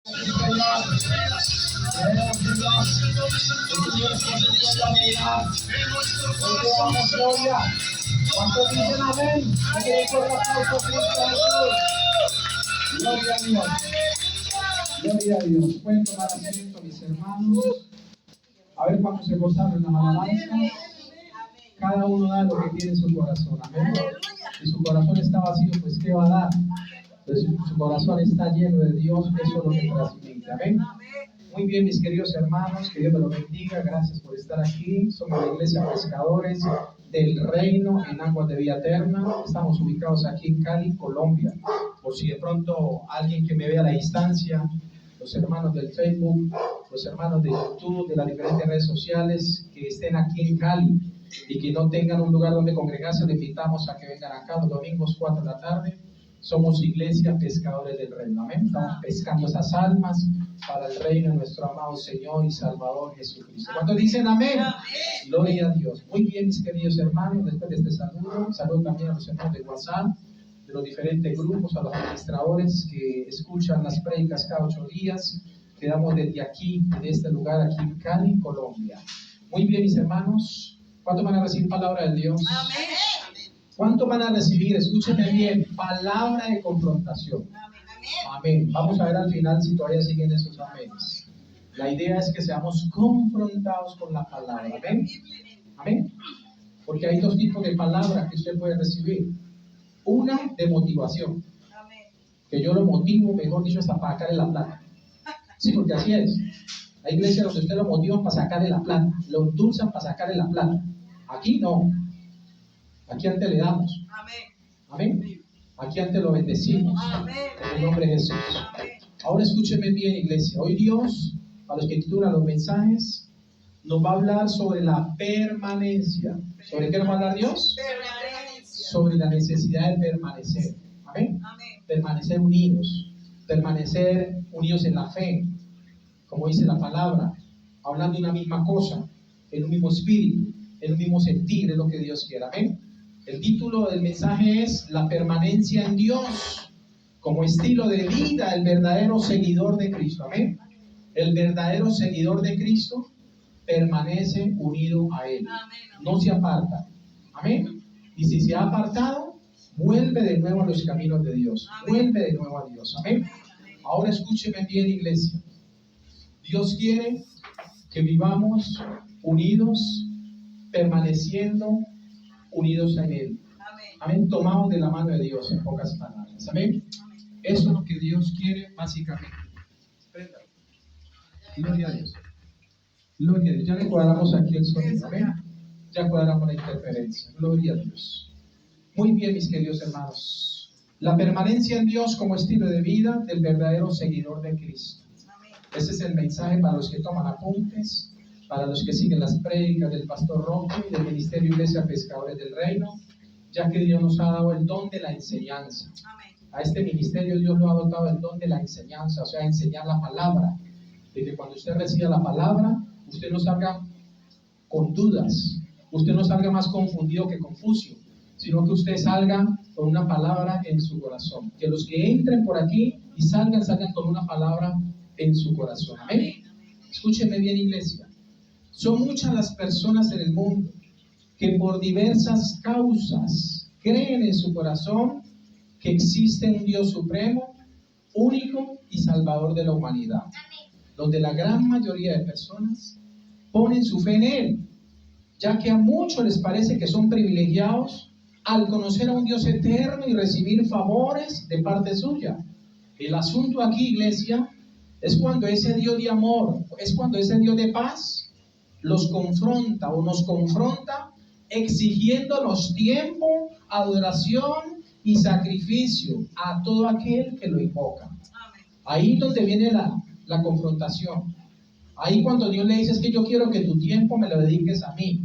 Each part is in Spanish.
Gloria. ¿Cuántos dicen amén? Gloria a Dios. Gloria a Dios. Pueden tomar asiento, mis hermanos. A ver cuántos se gozaron en la alabanza. Cada uno da lo que tiene en su corazón. Amén. Si su corazón está vacío, pues ¿qué va a dar? Pero si su corazón está lleno de Dios, eso es lo que transmite. Amén. Muy bien, mis queridos hermanos, que Dios me los bendiga. Gracias por estar aquí. Somos la Iglesia Pescadores del Reino en Aguas de Vida Eterna. Estamos ubicados aquí en Cali, Colombia. Por si de pronto alguien que me vea a la distancia, los hermanos del Facebook, los hermanos de YouTube, de las diferentes redes sociales que estén aquí en Cali y que no tengan un lugar donde congregarse, les invitamos a que vengan acá los domingos 4 de la tarde. Somos Iglesia Pescadores del Reino. Amén. Estamos pescando esas almas para el reino de nuestro amado Señor y Salvador Jesucristo. ¿Cuántos dicen amén? Amén. Gloria a Dios. Muy bien, mis queridos hermanos, después de este saludo también a los hermanos de WhatsApp, de los diferentes grupos, a los administradores que escuchan las prédicas cada 8 días. Quedamos desde aquí, de este lugar, aquí en Cali, Colombia. Muy bien, mis hermanos. ¿Cuántos van a recibir palabra de Dios? Amén. ¿Cuánto van a recibir? Escúchenme bien, palabra de confrontación. Amén. Vamos a ver al final si todavía siguen esos aménes. La idea es que seamos confrontados con la palabra. Amén. Amén. Porque hay dos tipos de palabras que usted puede recibir. Una de motivación. Que yo lo motivo, mejor dicho, hasta para sacarle la plata. Sí, porque así es. Hay iglesias donde usted lo motiva para sacarle la plata, lo endulzan para sacarle la plata. Aquí no. Aquí antes le damos. Amén. Aquí antes lo bendecimos. Amén. En el nombre de Jesús. Amén. Ahora escúcheme bien, iglesia. Hoy Dios, a los que titulan los mensajes, nos va a hablar sobre la permanencia. ¿Sobre qué nos va a hablar Dios? Permanencia. Sobre la necesidad de permanecer. Amén. Amén. Permanecer unidos. Permanecer unidos en la fe. Como dice la palabra, hablando de una misma cosa, en un mismo espíritu, en un mismo sentir, es lo que Dios quiere. Amén. El título del mensaje es La permanencia en Dios como estilo de vida, el verdadero seguidor de Cristo. Amén. El verdadero seguidor de Cristo permanece unido a Él. No se aparta. Amén. Y si se ha apartado, vuelve de nuevo a los caminos de Dios. Vuelve de nuevo a Dios. Amén. Ahora escúcheme bien, iglesia. Dios quiere que vivamos unidos, permaneciendo unidos en Él. Amén. Tomados de la mano de Dios, en pocas palabras. Amén. Eso es lo que Dios quiere básicamente. Gloria a Dios. Gloria a Dios. Ya le cuadramos aquí el sonido. Amén. Ya cuadramos la interferencia. Gloria a Dios. Muy bien, mis queridos hermanos. La permanencia en Dios como estilo de vida del verdadero seguidor de Cristo. Ese es el mensaje para los que toman apuntes, para los que siguen las prédicas del pastor Roque y del Ministerio Iglesia Pescadores del Reino, ya que Dios nos ha dado el don de la enseñanza. A este ministerio Dios lo ha dotado el don de la enseñanza, o sea, enseñar la palabra. De que cuando usted reciba la palabra, usted no salga con dudas, usted no salga más confundido que confuso, sino que usted salga con una palabra en su corazón. Que los que entren por aquí y salgan con una palabra en su corazón. Amén. Escúcheme bien, iglesia. Son muchas las personas en el mundo que por diversas causas creen en su corazón que existe un Dios supremo, único y salvador de la humanidad. Donde la gran mayoría de personas ponen su fe en Él, ya que a muchos les parece que son privilegiados al conocer a un Dios eterno y recibir favores de parte suya. El asunto aquí, iglesia, es cuando ese Dios de amor, es cuando ese Dios de paz los confronta o nos confronta exigiéndonos tiempo, adoración y sacrificio a todo aquel que lo invoca. Ahí donde viene la confrontación. Ahí cuando Dios le dice, es que yo quiero que tu tiempo me lo dediques a mí.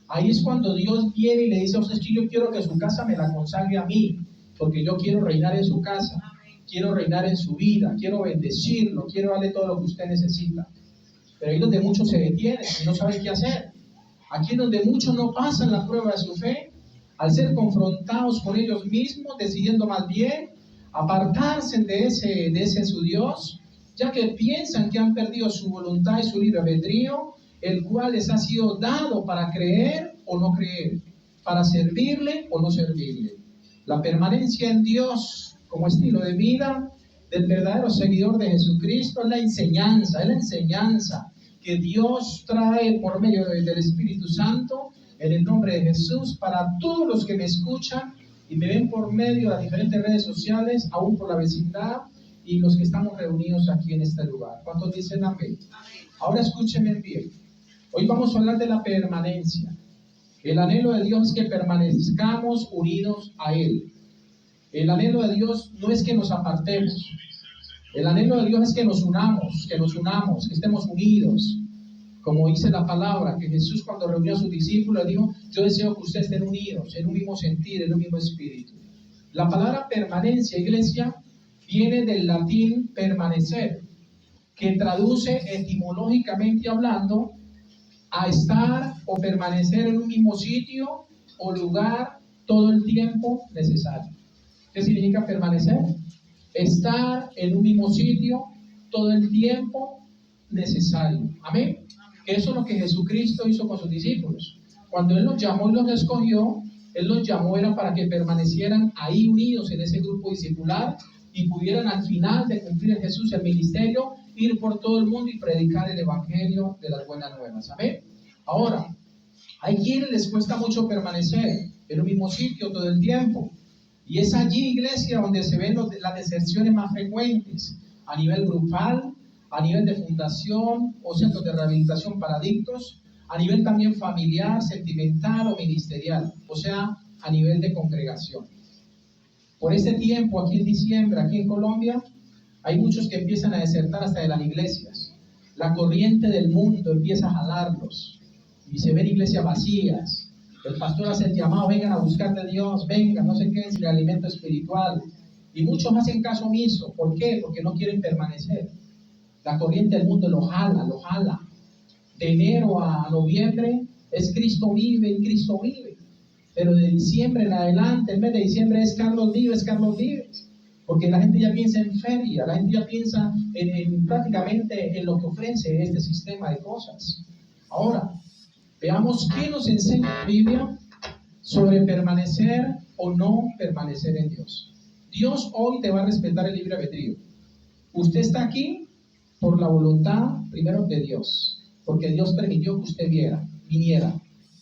Ahí es cuando Dios viene y le dice, es que yo quiero que su casa me la consagre a mí, porque yo quiero reinar en su casa. Quiero reinar en su vida, quiero bendecirlo, quiero darle todo lo que usted necesita. Pero ahí es donde muchos se detienen y no saben qué hacer. Aquí es donde muchos no pasan la prueba de su fe, al ser confrontados con ellos mismos, decidiendo más bien apartarse de ese su Dios ya que piensan que han perdido su voluntad y su libre albedrío, el cual les ha sido dado para creer o no creer, para servirle o no servirle. La permanencia en Dios como estilo de vida del verdadero seguidor de Jesucristo es la enseñanza que Dios trae por medio del Espíritu Santo en el nombre de Jesús para todos los que me escuchan y me ven por medio de las diferentes redes sociales, aún por la vecindad y los que estamos reunidos aquí en este lugar. ¿Cuántos dicen amén? Ahora escúchenme bien. Hoy vamos a hablar de la permanencia. El anhelo de Dios es que permanezcamos unidos a Él. El anhelo de Dios no es que nos apartemos. El anhelo de Dios es que nos unamos, que estemos unidos. Como dice la palabra, que Jesús cuando reunió a sus discípulos dijo, yo deseo que ustedes estén unidos, en un mismo sentir, en un mismo espíritu. La palabra permanencia, iglesia, viene del latín permanecer, que traduce etimológicamente hablando a estar o permanecer en un mismo sitio o lugar todo el tiempo necesario. ¿Qué significa permanecer? Estar en un mismo sitio todo el tiempo necesario. Amén. Que eso es lo que Jesucristo hizo con sus discípulos. Cuando Él los llamó y los escogió, Él los llamó era para que permanecieran ahí unidos en ese grupo discipular y pudieran al final de cumplir en Jesús el ministerio, ir por todo el mundo y predicar el evangelio de las buenas nuevas. Amén. Ahora, hay quienes les cuesta mucho permanecer en un mismo sitio todo el tiempo. Y es allí, iglesia, donde se ven las deserciones más frecuentes, a nivel grupal, a nivel de fundación o centros de rehabilitación para adictos, a nivel también familiar, sentimental o ministerial, o sea, a nivel de congregación. Por este tiempo, aquí en diciembre, aquí en Colombia, hay muchos que empiezan a desertar hasta de las iglesias. La corriente del mundo empieza a jalarlos y se ven iglesias vacías. El pastor hace el llamado, vengan a buscar de Dios, vengan, no se queden sin el alimento espiritual. Y muchos hacen caso omiso. ¿Por qué? Porque no quieren permanecer. La corriente del mundo lo jala. De enero a noviembre es Cristo vive y Cristo vive. Pero de diciembre en adelante, el mes de diciembre es Carlos Vives. Porque la gente ya piensa en feria, la gente ya piensa prácticamente en lo que ofrece este sistema de cosas. Ahora, veamos qué nos enseña la Biblia sobre permanecer o no permanecer en Dios. Dios hoy te va a respetar el libre albedrío. Usted está aquí por la voluntad primero de Dios, porque Dios permitió que usted viniera,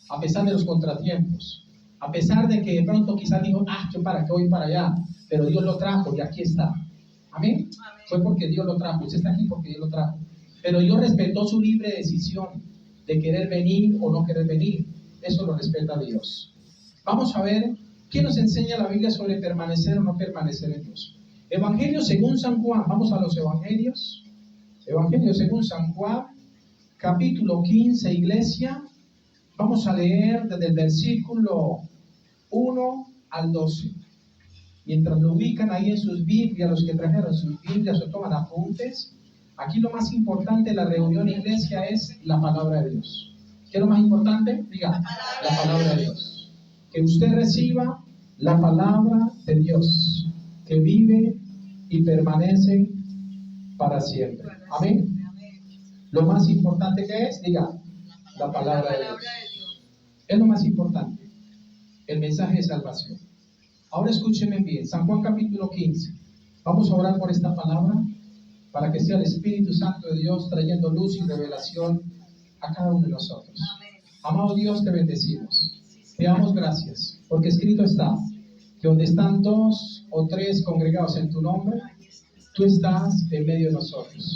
a pesar de los contratiempos, a pesar de que de pronto quizás dijo, yo para qué voy para allá, pero Dios lo trajo y aquí está. ¿Amén? Fue porque Dios lo trajo, usted está aquí porque Dios lo trajo. Pero Dios respetó su libre decisión de querer venir o no querer venir. Eso lo respeta Dios. Vamos a ver qué nos enseña la Biblia sobre permanecer o no permanecer en Dios. Evangelio según San Juan. Vamos a los evangelios. Evangelio según San Juan, capítulo 15, iglesia. Vamos a leer desde el versículo 1 al 12. Mientras lo ubican ahí en sus Biblias, los que trajeron sus Biblias o toman apuntes, aquí lo más importante de la reunión iglesia es la palabra de Dios. ¿Qué es lo más importante? Diga, la palabra de Dios. Que usted reciba la palabra de Dios, que vive y permanece para siempre. Amén. Lo más importante que es, diga, la palabra de Dios. Es lo más importante. El mensaje de salvación. Ahora escúchenme bien. San Juan capítulo 15. Vamos a orar por esta palabra para que sea el Espíritu Santo de Dios trayendo luz y revelación a cada uno de nosotros. Amado Dios, te bendecimos. Te damos gracias, porque escrito está que donde están 2 o 3 congregados en tu nombre, tú estás en medio de nosotros.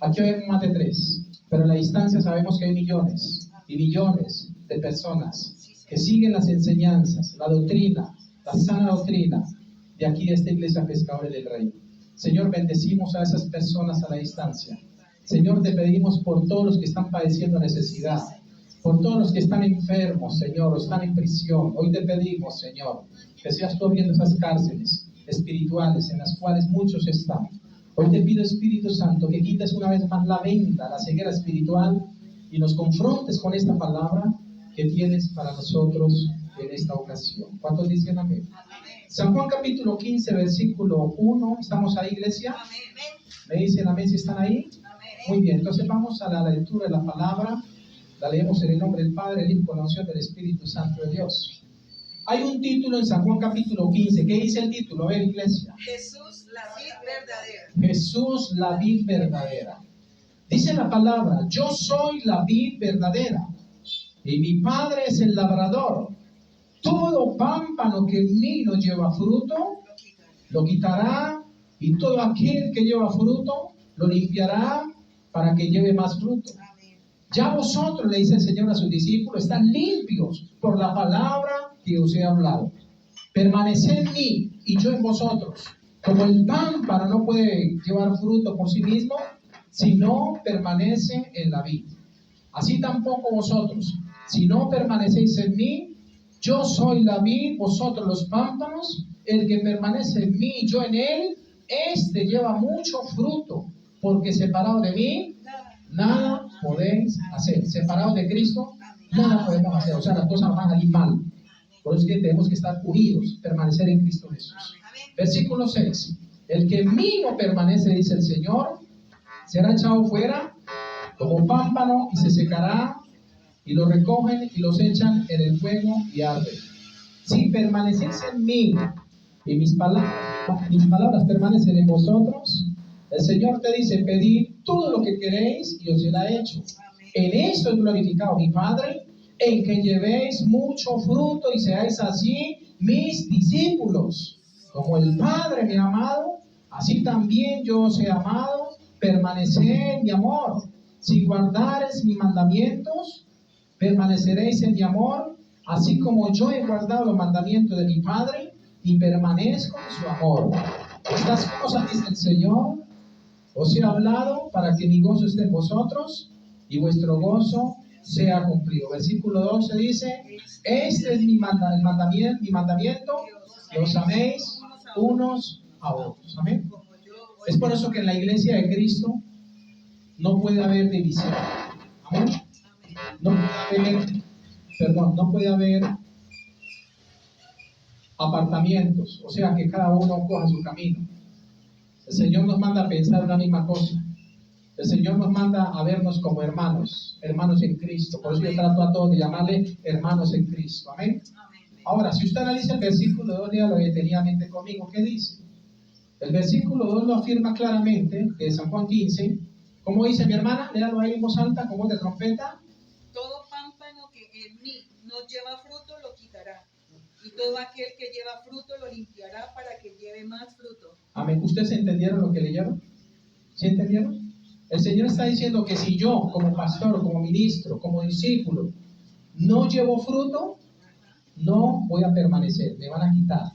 Aquí hay más de 3, pero en la distancia sabemos que hay millones y millones de personas que siguen las enseñanzas, la doctrina, la sana doctrina de aquí de esta iglesia Pescadores del Reino. Señor, bendecimos a esas personas a la distancia. Señor, te pedimos por todos los que están padeciendo necesidad, por todos los que están enfermos, Señor, o están en prisión. Hoy te pedimos, Señor, que seas tú abriendo esas cárceles espirituales en las cuales muchos están. Hoy te pido, Espíritu Santo, que quites una vez más la venda, la ceguera espiritual y nos confrontes con esta palabra que tienes para nosotros en esta ocasión. ¿Cuántos dicen amén? San Juan capítulo 15, versículo 1. ¿Estamos ahí, iglesia? ¿Me dicen amén si están ahí? Muy bien, entonces vamos a la lectura de la palabra. La leemos en el nombre del Padre, el Hijo, con la unción del Espíritu Santo de Dios. Hay un título en San Juan capítulo 15. ¿Qué dice el título? A ver, iglesia. Jesús, la vid verdadera. Jesús, la vid verdadera. Dice la palabra, yo soy la vid verdadera y mi Padre es el labrador. Todo pámpano que en mí no lleva fruto, lo quitará, y todo aquel que lleva fruto, lo limpiará para que lleve más fruto. Ya vosotros, le dice el Señor a sus discípulos, están limpios por la palabra que os he hablado. Permaneced en mí y yo en vosotros. Como el pámpano no puede llevar fruto por sí mismo, si no permanece en la vid. Así tampoco vosotros, si no permanecéis en mí, yo soy la vid, vosotros los pámpanos. El que permanece en mí y yo en él, este lleva mucho fruto, porque separado de mí, nada podéis hacer. Separados de Cristo, nada podemos hacer. O sea, las cosas van a ir mal. Por eso es que tenemos que estar unidos, permanecer en Cristo Jesús. Versículo 6. El que en mí no permanece, dice el Señor, será echado fuera como pámpano y se secará, y lo recogen y los echan en el fuego y arde. Si permanecéis en mí y mis palabras permanecen en vosotros, el Señor te dice, pedid todo lo que queréis y os será hecho. En esto es glorificado mi Padre, en que llevéis mucho fruto y seáis así mis discípulos. Como el Padre me ha amado, así también yo os he amado. Permaneced en mi amor. Si guardareis mis mandamientos, permaneceréis en mi amor, así como yo he guardado los mandamientos de mi Padre y permanezco en su amor. Estas cosas, dice el Señor, os he hablado para que mi gozo esté en vosotros y vuestro gozo sea cumplido. Versículo 12 dice, este es mi mandamiento, que os améis unos a otros. Amén. Es por eso que en la iglesia de Cristo no puede haber división. Amén. No puede haber apartamientos, o sea, que cada uno coja su camino. El Señor nos manda a pensar la misma cosa. El Señor nos manda a vernos como hermanos, hermanos en Cristo. Por eso yo trato a todos de llamarle hermanos en Cristo. Amén. Ahora, si usted analiza el versículo 2, léalo detenidamente conmigo. ¿Qué dice? El versículo 2 lo afirma claramente, de San Juan 15. ¿Cómo dice mi hermana? Léalo ahí en voz alta, como de trompeta. Todo pámpano que en mí no lleva fruto lo quitará, y todo aquel que lleva fruto lo limpiará para que lleve más fruto. Amén. ¿Ustedes entendieron lo que leyeron? ¿Sí entendieron? El Señor está diciendo que si yo, como pastor, como ministro, como discípulo, no llevo fruto, no voy a permanecer, me van a quitar.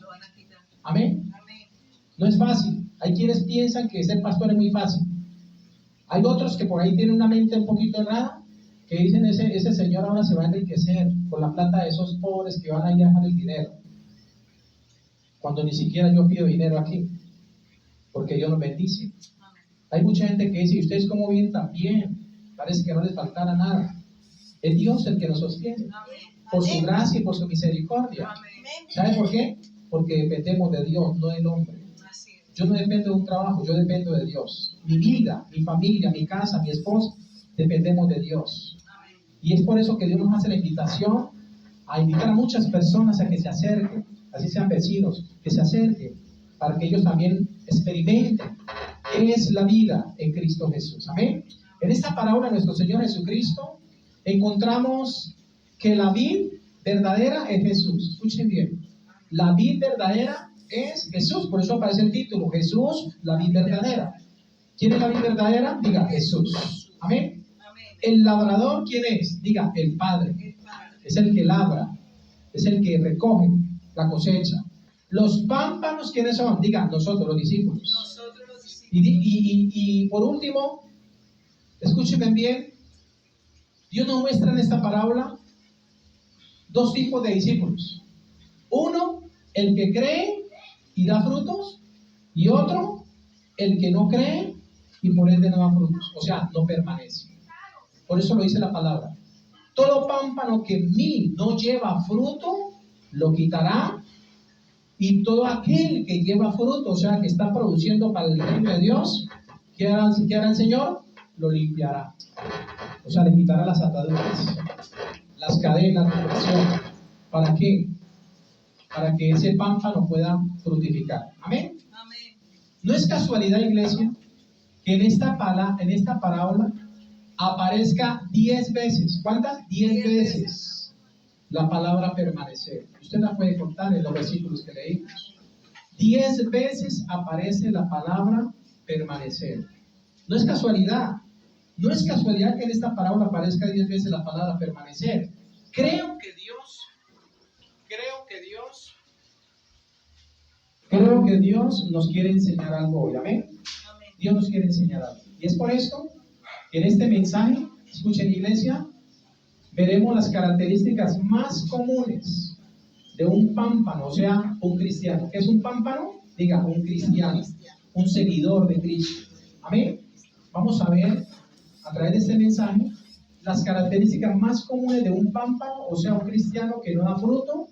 Amén. No es fácil. Hay quienes piensan que ser pastor es muy fácil. Hay otros que por ahí tienen una mente un poquito errada, que dicen ese señor ahora se va a enriquecer con la plata de esos pobres que van a ir a dejar el dinero. Cuando ni siquiera yo pido dinero aquí, porque Dios nos bendice. Hay mucha gente que dice, ¿ustedes cómo viven tan bien? Parece que no les faltara nada. Es Dios el que nos sostiene, por su gracia y por su misericordia. ¿Sabe por qué? Porque dependemos de Dios, no del hombre. Yo no dependo de un trabajo, yo dependo de Dios. Mi vida, mi familia, mi casa, mi esposa, dependemos de Dios. Y es por eso que Dios nos hace la invitación a invitar a muchas personas a que se acerquen, así sean vecinos, que se acerquen, para que ellos también experimenten qué es la vida en Cristo Jesús. Amén. En esta parábola de nuestro Señor Jesucristo encontramos que la vid verdadera es Jesús. Escuchen bien. La vid verdadera es Jesús. Por eso aparece el título, Jesús, la vid verdadera. ¿Quién es la vid verdadera? Diga, Jesús. Amén. El labrador, ¿quién es? Diga, el Padre. Es el que labra, es el que recoge la cosecha. Los pámpanos, ¿quiénes son? Diga, nosotros los discípulos. Y por último, escúchenme bien, Dios nos muestra en esta parábola dos tipos de discípulos. Uno, el que cree y da frutos, y otro, el que no cree y por ende no da frutos, o sea, no permanece. Por eso lo dice la palabra. Todo pámpano que en mí no lleva fruto, lo quitará, y todo aquel que lleva fruto, o sea, que está produciendo para el reino de Dios, qué hará el Señor? Lo limpiará. O sea, le quitará las ataduras, las cadenas de presión. ¿Para qué? Para que ese pámpano pueda fructificar. Amén. Amén. No es casualidad, iglesia, que en esta parábola aparezca 10 veces. ¿Cuántas? 10 veces la palabra permanecer. Usted la puede contar en los versículos que leímos. 10 veces aparece la palabra permanecer. No es casualidad. No es casualidad que en esta parábola aparezca 10 veces la palabra permanecer. Creo que Dios nos quiere enseñar algo hoy. ¿Amén? Amén. Dios nos quiere enseñar algo. Y es por esto que en este mensaje, escuchen iglesia, veremos las características más comunes de un pámpano, o sea, un cristiano. ¿Qué es un pámpano? Diga, un cristiano, un seguidor de Cristo. Amén. Vamos a ver a través de este mensaje las características más comunes de un pámpano, o sea, un cristiano que no da fruto,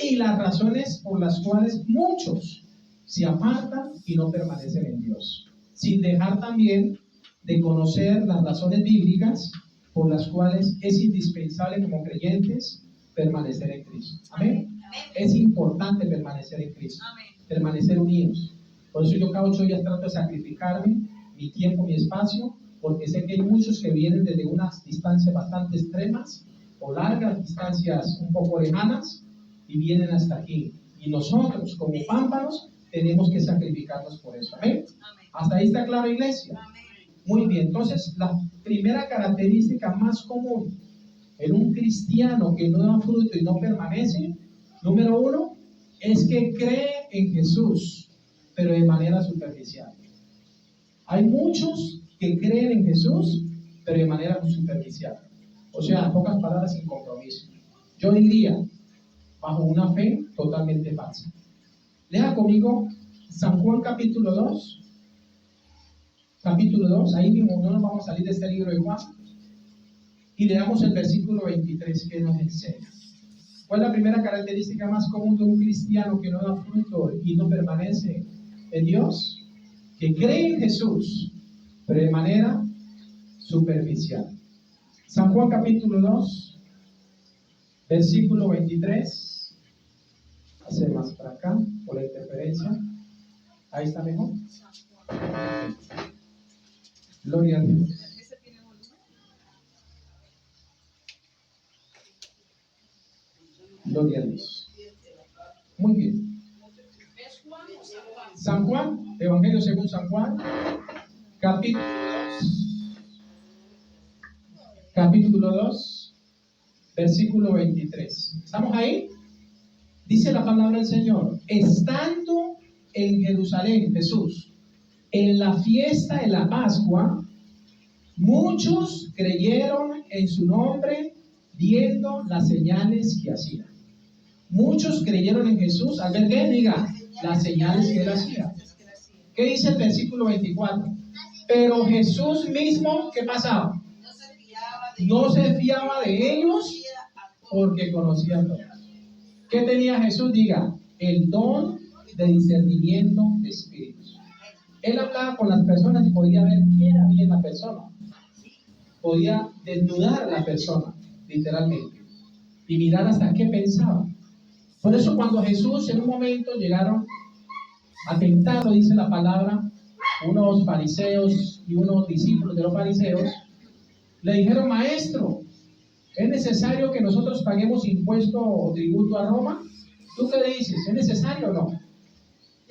y las razones por las cuales muchos se apartan y no permanecen en Dios, sin dejar también de conocer las razones bíblicas por las cuales es indispensable como creyentes permanecer en Cristo. Amén. Es importante permanecer en Cristo, permanecer unidos. Por eso yo cada 8 días trato de sacrificarme mi tiempo, mi espacio, porque sé que hay muchos que vienen desde unas distancias bastante extremas o largas distancias un poco lejanas y vienen hasta aquí. Y nosotros, como pámpanos, tenemos que sacrificarnos por eso. ¿Amén? ¿Hasta ahí está claro, iglesia? Muy bien. Entonces, la primera característica más común en un cristiano que no da fruto y no permanece, número 1, es que cree en Jesús, pero de manera superficial. Hay muchos que creen en Jesús, pero de manera superficial. O sea, en pocas palabras, sin compromiso. Yo diría, bajo una fe totalmente falsa. Lea conmigo San Juan capítulo 2. Capítulo 2, ahí mismo no nos vamos a salir de este libro de Juan. Y leamos el versículo 23 que nos enseña. ¿Cuál es la primera característica más común de un cristiano que no da fruto y no permanece en Dios? Que cree en Jesús, pero de manera superficial. San Juan capítulo 2, versículo 23. Hacer más para acá, por la interferencia. Ahí está mejor. Gloria a Dios. Gloria a Dios. Muy bien. San Juan, Evangelio según San Juan, capítulo 2. Capítulo 2, versículo 23. ¿Estamos ahí? Dice la palabra del Señor: estando en Jerusalén, Jesús, en la fiesta de la Pascua, muchos creyeron en su nombre, viendo las señales que hacía. Muchos creyeron en Jesús al ver que diga las señales que él hacía. ¿Qué dice el versículo 24? Pero Jesús mismo, ¿qué pasaba? No se fiaba de ellos porque conocía a todos. ¿Qué tenía Jesús? Diga, el don de discernimiento de espíritus. Él hablaba con las personas y podía ver quién había en la persona. Podía desnudar a la persona, literalmente, y mirar hasta qué pensaba. Por eso cuando Jesús en un momento llegaron a tentarlo, dice la palabra, unos fariseos y unos discípulos de los fariseos, le dijeron: maestro, ¿es necesario que nosotros paguemos impuesto o tributo a Roma? ¿Tú qué le dices? ¿Es necesario o no?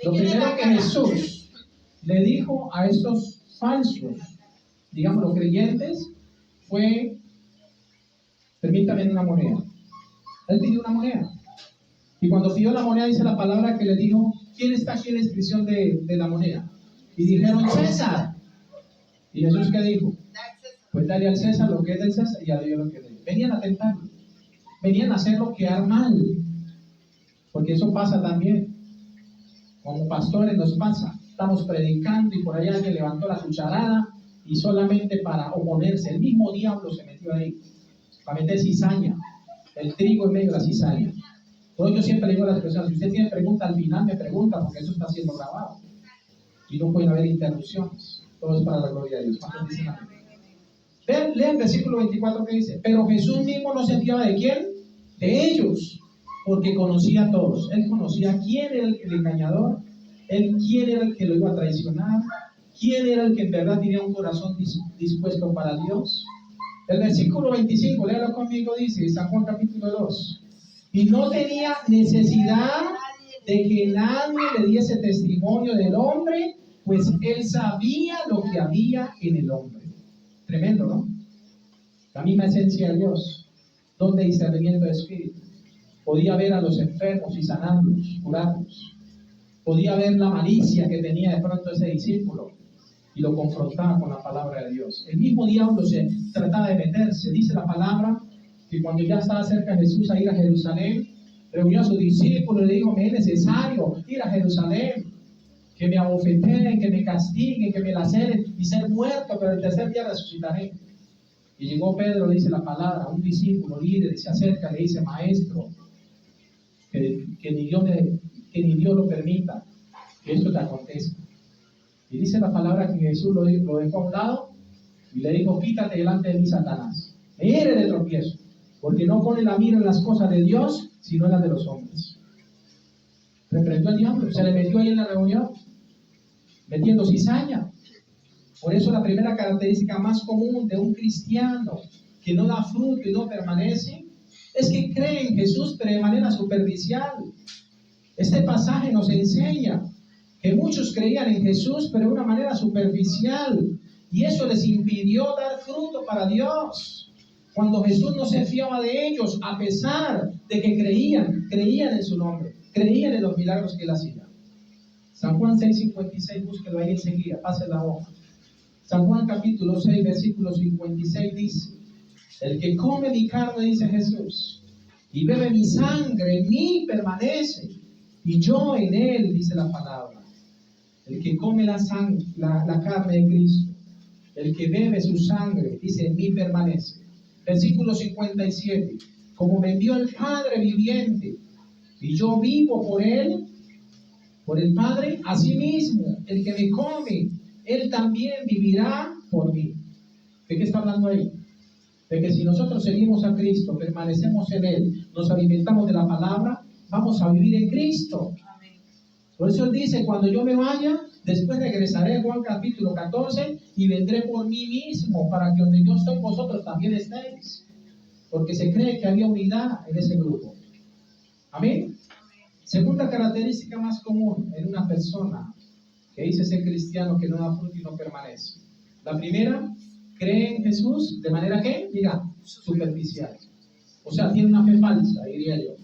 Lo primero que Jesús le dijo a estos falsos, digamos los creyentes, fue: permítame una moneda. Él pidió una moneda. Y cuando pidió la moneda, dice la palabra que le dijo: ¿quién está aquí en la inscripción de la moneda? Y dijeron: César. ¿Y Jesús qué dijo? Pues dale al César lo que es del César y a Dios lo que es de Dios. Venían a tentarlo, venían a hacerlo quedar mal, porque eso pasa también. Como pastores nos pasa, estamos predicando y por allá alguien levantó la cucharada y solamente para oponerse, el mismo diablo se metió ahí, para meter cizaña, el trigo en medio de la cizaña. Por eso yo siempre le digo a las personas: si usted tiene pregunta al final, me pregunta, porque eso está siendo grabado y no pueden haber interrupciones. Todo es para la gloria de Dios. ¿Cuántos dicen amén? Lee el versículo 24 que dice, pero Jesús mismo no se fiaba de quién, de ellos, porque conocía a todos. Él conocía quién era el engañador, él quién era el que lo iba a traicionar, quién era el que en verdad tenía un corazón dispuesto para Dios. El versículo 25, léalo conmigo, dice San Juan capítulo 2, y no tenía necesidad de que nadie le diese testimonio del hombre, pues él sabía lo que había en el hombre. Tremendo, ¿no? La misma esencia de Dios, donde discernimiento de espíritu. Podía ver a los enfermos y sanarlos, curarlos. Podía ver la malicia que tenía de pronto ese discípulo y lo confrontaba con la palabra de Dios. El mismo diablo se trataba de meterse. Dice la palabra que cuando ya estaba cerca de Jesús a ir a Jerusalén, reunió a sus discípulos y le dijo: me es necesario ir a Jerusalén, que me abofeteen, que me castiguen, que me laceren y ser muerto, pero el tercer día resucitaré. Y llegó Pedro, dice la palabra, un discípulo líder, y se acerca, le dice: maestro, que ni Dios lo permita que esto te acontezca. Y dice la palabra que Jesús lo dejó a un lado y le dijo: quítate delante de mí, Satanás, me eres de tropiezo, porque no pone la mira en las cosas de Dios, sino en las de los hombres. Reprendió al diablo, se le metió ahí en la reunión, metiendo cizaña. Por eso la primera característica más común de un cristiano que no da fruto y no permanece es que cree en Jesús, pero de manera superficial. Este pasaje nos enseña que muchos creían en Jesús, pero de una manera superficial, y eso les impidió dar fruto para Dios. Cuando Jesús no se fiaba de ellos, a pesar de que creían en su nombre, creían en los milagros que él hacía. San Juan 6:56, búsquelo ahí enseguida, pase la hoja. San Juan capítulo 6, versículo 56 dice: el que come mi carne, dice Jesús, y bebe mi sangre, en mí permanece, y yo en él, dice la palabra. El que come la carne de Cristo, el que bebe su sangre, dice, en mí permanece. Versículo 57, como me envió el Padre viviente, y yo vivo por él, por el Padre, asimismo, el que me come, él también vivirá por mí. ¿De qué está hablando ahí? De que si nosotros seguimos a Cristo, permanecemos en él, nos alimentamos de la palabra, vamos a vivir en Cristo. Amén. Por eso él dice: cuando yo me vaya, después regresaré, Juan capítulo 14, y vendré por mí mismo, para que donde yo estoy, vosotros también estéis. Porque se cree que había unidad en ese grupo. Amén. Segunda característica más común en una persona que dice ser cristiano, que no da fruto y no permanece. La primera, cree en Jesús de manera que, mira, superficial. O sea, tiene una fe falsa, diría yo.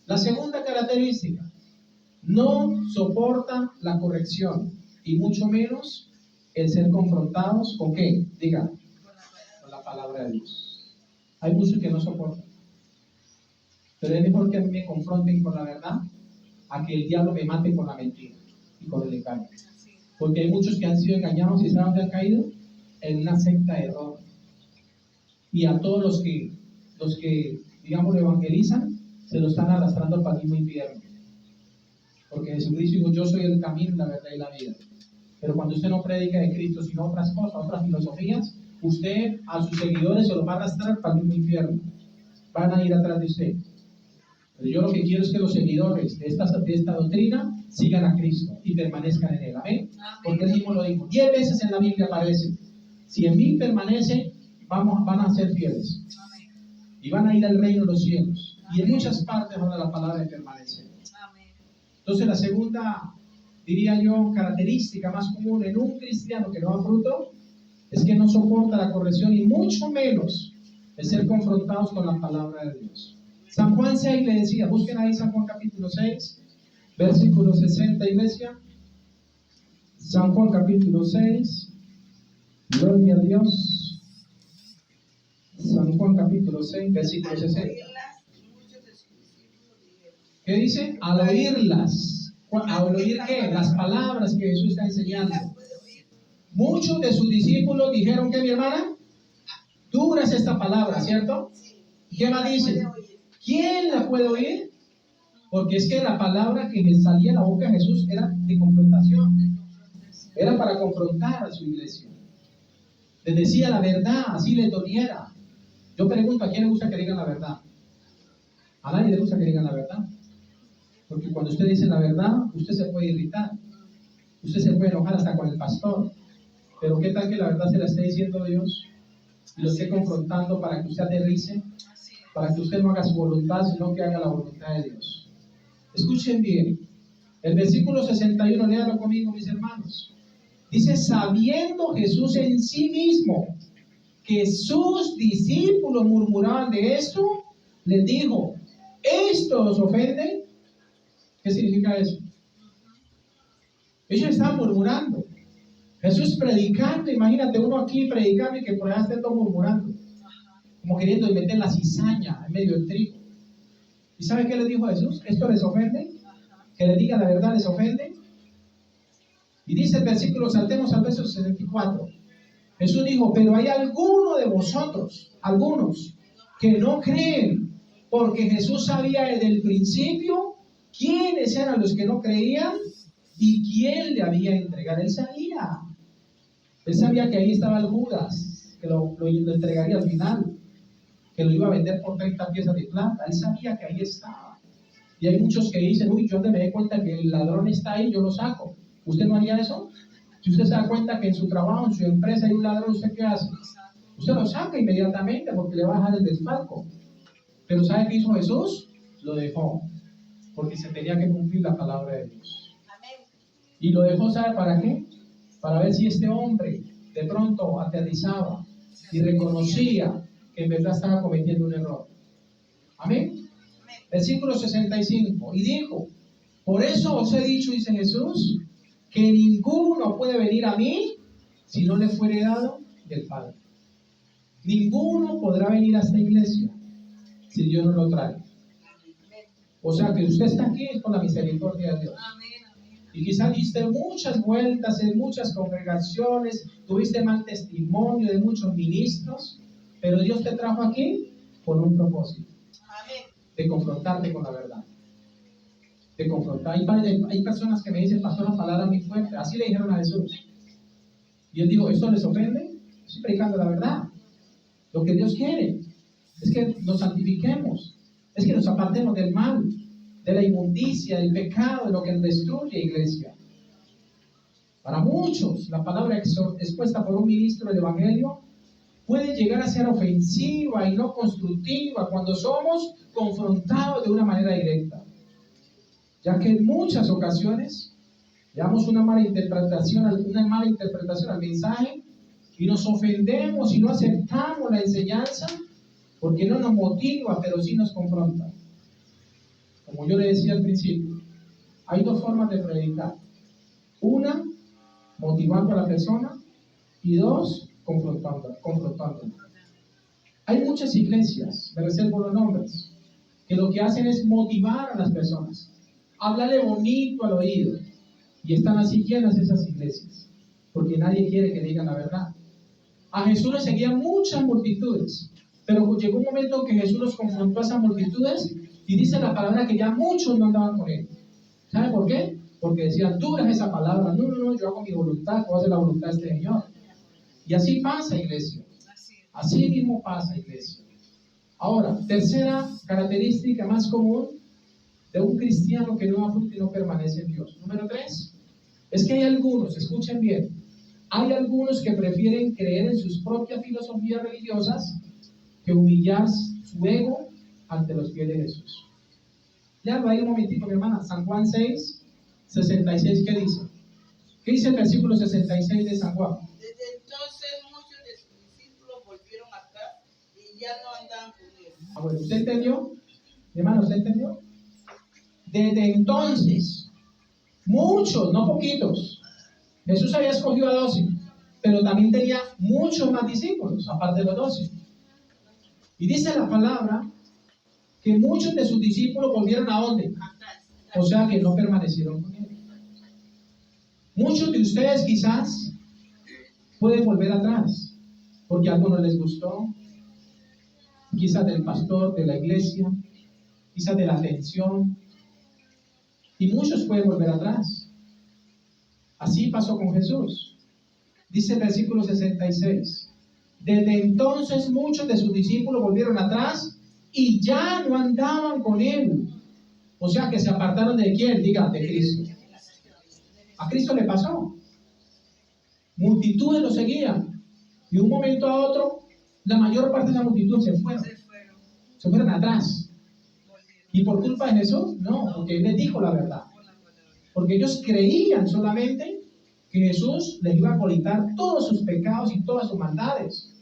La segunda característica, no soporta la corrección y mucho menos el ser confrontados con ¿qué? Diga, con la palabra de Dios. Hay muchos que no soportan. Pero es mejor que a mí me confronten con la verdad a que el diablo me mate con la mentira y con el engaño. Porque hay muchos que han sido engañados y ¿saben dónde han caído? En una secta de error. Y a todos los que digamos, lo evangelizan, se lo están arrastrando para el mismo infierno. Porque Jesucristo dijo: yo soy el camino, la verdad y la vida. Pero cuando usted no predica de Cristo, sino otras cosas, otras filosofías, usted a sus seguidores se los va a arrastrar para el mismo infierno. Van a ir atrás de usted. Pero yo lo que quiero es que los seguidores de esta doctrina sigan a Cristo y permanezcan en él. ¿Amén? Porque él mismo lo dijo. 10 veces en la Biblia aparece: si en mí permanece, van a ser fieles. Y van a ir al reino de los cielos. Y en muchas partes habla la palabra de permanecer. Entonces la segunda, diría yo, característica más común en un cristiano que no da fruto es que no soporta la corrección y mucho menos el ser confrontados con la palabra de Dios. San Juan 6 le decía, busquen ahí San Juan capítulo 6, versículo 60, iglesia. San Juan capítulo 6, gloria a Dios. San Juan capítulo 6, versículo 60. ¿Qué dice? Al oírlas. ¿Al oír qué? Las palabras que Jesús está enseñando. Muchos de sus discípulos dijeron que, mi hermana, dura es esta palabra, ¿cierto? ¿Qué más dice? ¿Quién la puede oír? Porque es que la palabra que salía de la boca de Jesús era de confrontación. Era para confrontar a su iglesia. Les decía la verdad, así les doliera. Yo pregunto, ¿a quién le gusta que digan la verdad? A nadie le gusta que digan la verdad. Porque cuando usted dice la verdad, usted se puede irritar. Usted se puede enojar hasta con el pastor. Pero ¿qué tal que la verdad se la esté diciendo Dios? Y lo esté confrontando para que usted aterrice, para que usted no haga su voluntad, sino que haga la voluntad de Dios. Escuchen bien. El versículo 61, léalo conmigo, mis hermanos. Dice, sabiendo Jesús en sí mismo que sus discípulos murmuraban de esto, les dijo, ¿esto os ofende? ¿Qué significa eso? Ellos estaban murmurando. Jesús predicando, imagínate uno aquí predicando y que por allá esté todo murmurando, como queriendo meter la cizaña en medio del trigo. ¿Y sabe qué les dijo Jesús? ¿Esto les ofende? ¿Que le diga la verdad les ofende? Y dice el versículo, saltemos al verso 64. Jesús dijo, pero hay algunos de vosotros, algunos, que no creen, porque Jesús sabía desde el principio quiénes eran los que no creían y quién le había entregado. Él sabía que ahí estaba el Judas, que lo entregaría al final, que lo iba a vender por 30 piezas de plata. Él sabía que ahí estaba. Y hay muchos que dicen, uy, yo me doy cuenta que el ladrón está ahí, yo lo saco. ¿Usted no haría eso? Si usted se da cuenta que en su trabajo, en su empresa hay un ladrón, ¿usted qué hace? Usted lo saca inmediatamente porque le va a dejar el desfalco. Pero ¿sabe qué hizo Jesús? Lo dejó, porque se tenía que cumplir la palabra de Dios. Y lo dejó, ¿sabe para qué? Para ver si este hombre de pronto aterrizaba y reconocía que en verdad estaba cometiendo un error. Amén. Versículo 65. Y dijo, por eso os he dicho, dice Jesús, que ninguno puede venir a mí si no le fuere dado del Padre. Ninguno podrá venir a esta iglesia si Dios no lo trae. O sea que usted está aquí es por la misericordia de Dios. Y quizás diste muchas vueltas en muchas congregaciones, tuviste mal testimonio de muchos ministros, pero Dios te trajo aquí con un propósito. De confrontarte con la verdad. De confrontar. Hay personas que me dicen, pastor, una palabra muy fuerte. Así le dijeron a Jesús. Y él dijo, ¿esto les ofende? Estoy predicando la verdad. Lo que Dios quiere es que nos santifiquemos, es que nos apartemos del mal, de la inmundicia, del pecado, de lo que nos destruye, iglesia. Para muchos, la palabra expuesta por un ministro del Evangelio puede llegar a ser ofensiva y no constructiva cuando somos confrontados de una manera directa, ya que en muchas ocasiones le damos una mala interpretación al mensaje y nos ofendemos y no aceptamos la enseñanza porque no nos motiva, pero sí nos confronta. Como yo le decía al principio, hay dos formas de predicar. Una, motivando a la persona, y dos, confrontándola. Hay muchas iglesias, me reservo los nombres, que lo que hacen es motivar a las personas, hablarle bonito al oído, y están así llenas esas iglesias, porque nadie quiere que digan la verdad. A Jesús le seguían muchas multitudes, pero llegó un momento que Jesús los confrontó a esas multitudes y dice la palabra que ya muchos no andaban con él. ¿Sabe por qué? Porque decían, dura esa palabra, no, yo hago mi voluntad, voy a hacer la voluntad de este Señor. Y así pasa, iglesia. Así mismo pasa, iglesia. Ahora, tercera característica más común de un cristiano que no da fruto y no permanece en Dios. Número 3, es que hay algunos, escuchen bien, hay algunos que prefieren creer en sus propias filosofías religiosas que humillar su ego ante los pies de Jesús. Ya va a ir un momentito, mi hermana. San Juan 6, 66, ¿qué dice? ¿Qué dice el versículo 66 de San Juan? Desde entonces muchos de sus discípulos volvieron acá y ya no andaban con él. Bueno, ¿usted entendió? Mi hermano, ¿usted entendió? Desde entonces, muchos, no poquitos. Jesús había escogido a 12, pero también tenía muchos más discípulos, aparte de los 12. Y dice la palabra que muchos de sus discípulos volvieron ¿a dónde? O sea que no permanecieron con él. Muchos de ustedes quizás pueden volver atrás, porque algo no les gustó, quizás del pastor, de la iglesia, quizás de la atención, y muchos pueden volver atrás. Así pasó con Jesús. Dice el versículo 66. Desde entonces muchos de sus discípulos volvieron atrás y ya no andaban con él. O sea que se apartaron ¿de quién? Diga, de Cristo. A Cristo le pasó. Multitudes lo seguían. Y de un momento a otro, la mayor parte de la multitud se fueron. Se fueron atrás. ¿Y por culpa de Jesús? No, porque Él les dijo la verdad. Porque ellos creían solamente que Jesús les iba a colitar todos sus pecados y todas sus maldades.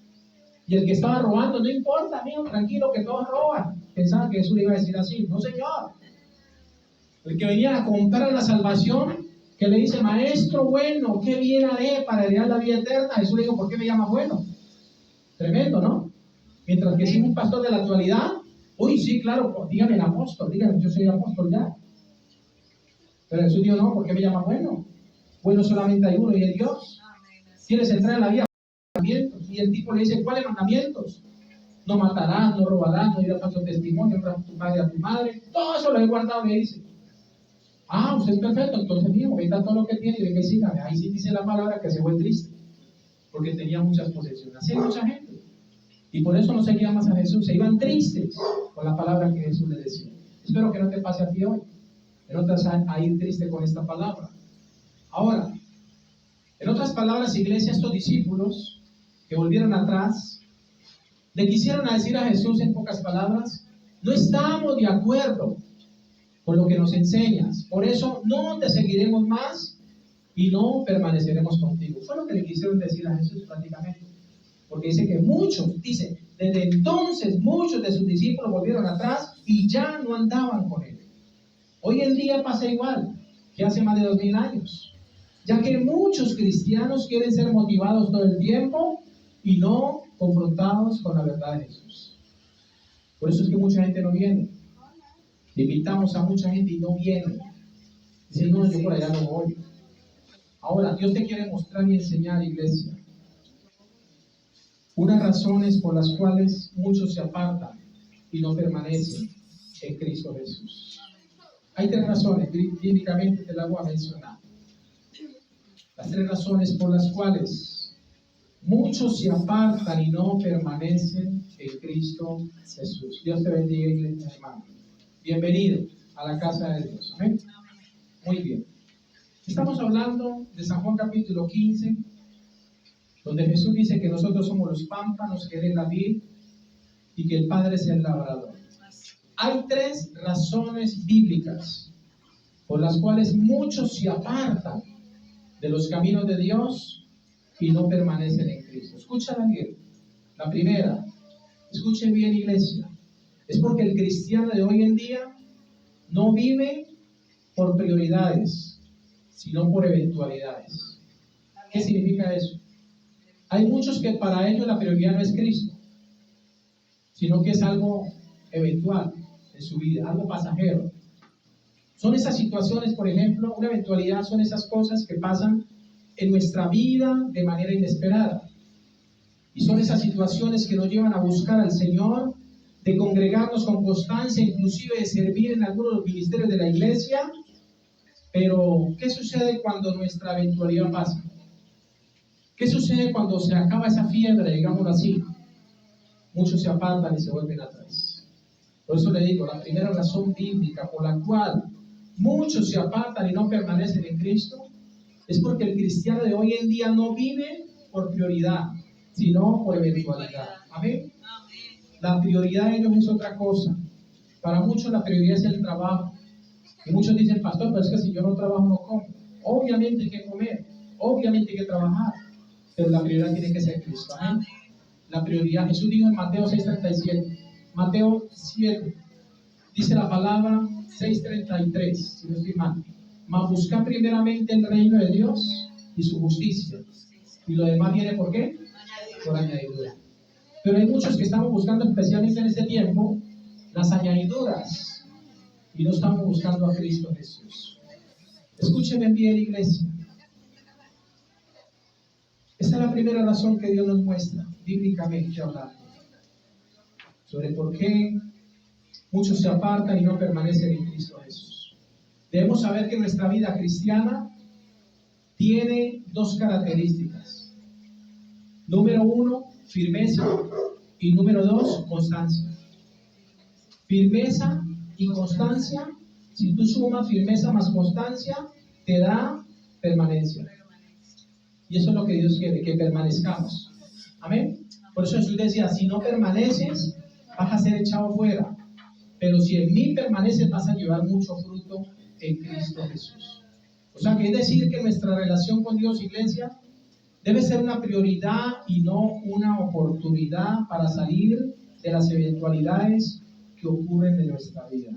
Y el que estaba robando, no importa, amigo, tranquilo, que todos roban. Pensaban que Jesús le iba a decir así. No, Señor. El que venía a comprar la salvación, que le dice, maestro bueno, ¿qué bien haré para heredar la vida eterna? Jesús le dijo, ¿por qué me llamas bueno? Tremendo, ¿no? Mientras que si un pastor de la actualidad, uy, sí, claro, dígame el apóstol, dígame, yo soy el apóstol ya. Pero Jesús dijo, no, ¿por qué me llama bueno? Bueno solamente hay uno y es Dios. ¿Quieres entrar en la vida? Y el tipo le dice, ¿cuáles mandamientos? No matarás, no robarás, no dirás falso testimonio, honra a tu padre y a tu madre. Todo eso lo he guardado, le dice. Ah, usted es perfecto, entonces mío, venda todo lo que tiene y venga y sígame. Ahí sí dice la palabra que se fue triste, porque tenía muchas posesiones. Así hay mucha gente. Y por eso no seguían más a Jesús, se iban tristes con la palabra que Jesús les decía. Espero que no te pase a ti hoy, que no te vas a ir triste con esta palabra. Ahora, en otras palabras, iglesia, estos discípulos que volvieron atrás, le quisieron decir a Jesús en pocas palabras, no estamos de acuerdo con lo que nos enseñas, por eso no te seguiremos más y no permaneceremos contigo. Fue lo que le quisieron decir a Jesús prácticamente, porque dice que muchos, dice, desde entonces muchos de sus discípulos volvieron atrás y ya no andaban con él. Hoy en día pasa igual que hace más de 2000 años, ya que muchos cristianos quieren ser motivados todo el tiempo y no confrontados con la verdad de Jesús. Por eso es que mucha gente no viene. Invitamos a mucha gente y no viene. Dicen, no, yo por allá no voy. Ahora, Dios te quiere mostrar y enseñar, iglesia, unas razones por las cuales muchos se apartan y no permanecen en Cristo Jesús. Hay 3 razones, bíblicamente te las voy a mencionar. Las 3 razones por las cuales muchos se apartan y no permanecen en Cristo Jesús. Dios te bendiga, iglesia, hermano. Bienvenido a la casa de Dios. Amén. Muy bien. Estamos hablando de San Juan capítulo 15, donde Jesús dice que nosotros somos los pámpanos, que Él es la vid y que el Padre es el labrador. Hay 3 razones bíblicas por las cuales muchos se apartan de los caminos de Dios y no permanecen en Cristo. Escúchala bien. La primera, escuchen bien, iglesia, es porque el cristiano de hoy en día no vive por prioridades, sino por eventualidades. ¿Qué significa eso? Hay muchos que para ellos la prioridad no es Cristo, sino que es algo eventual en su vida, algo pasajero. Son esas situaciones, por ejemplo, una eventualidad son esas cosas que pasan en nuestra vida de manera inesperada. Y son esas situaciones que nos llevan a buscar al Señor, de congregarnos con constancia, inclusive de servir en algunos de los ministerios de la iglesia. Pero, ¿qué sucede cuando nuestra eventualidad pasa? ¿Qué sucede cuando se acaba esa fiebre, digámoslo así? Muchos se apartan y se vuelven atrás. Por eso le digo, la primera razón bíblica por la cual muchos se apartan y no permanecen en Cristo es porque el cristiano de hoy en día no vive por prioridad, sino por eventualidad. Amén. La prioridad de ellos es otra cosa. Para muchos la prioridad es el trabajo. Y muchos dicen, pastor, pero es que si yo no trabajo no como. Obviamente hay que comer, obviamente hay que trabajar, pero la prioridad tiene que ser Cristo. Amén. La prioridad, Jesús dijo en Mateo 6:37, Mateo 7, dice la palabra 6:33, si no estoy mal. Mas buscar primeramente el reino de Dios y su justicia. Y lo demás viene ¿por qué? Por añadidura. Pero hay muchos que estamos buscando, especialmente en este tiempo, las añadiduras. Y no estamos buscando a Cristo Jesús. Escúchenme bien, iglesia. Esta es la primera razón que Dios nos muestra, bíblicamente hablando, sobre por qué muchos se apartan y no permanecen en Cristo Jesús. Debemos saber que nuestra vida cristiana tiene dos características. Número 1, firmeza, y número 2, constancia. Firmeza y constancia, si tú sumas firmeza más constancia, te da permanencia. Y eso es lo que Dios quiere, que permanezcamos. Amén. Por eso Jesús decía, si no permaneces, vas a ser echado fuera. Pero si en mí permaneces, vas a llevar mucho fruto en Cristo Jesús. O sea, que es decir que nuestra relación con Dios, iglesia, debe ser una prioridad y no una oportunidad para salir de las eventualidades que ocurren en nuestra vida.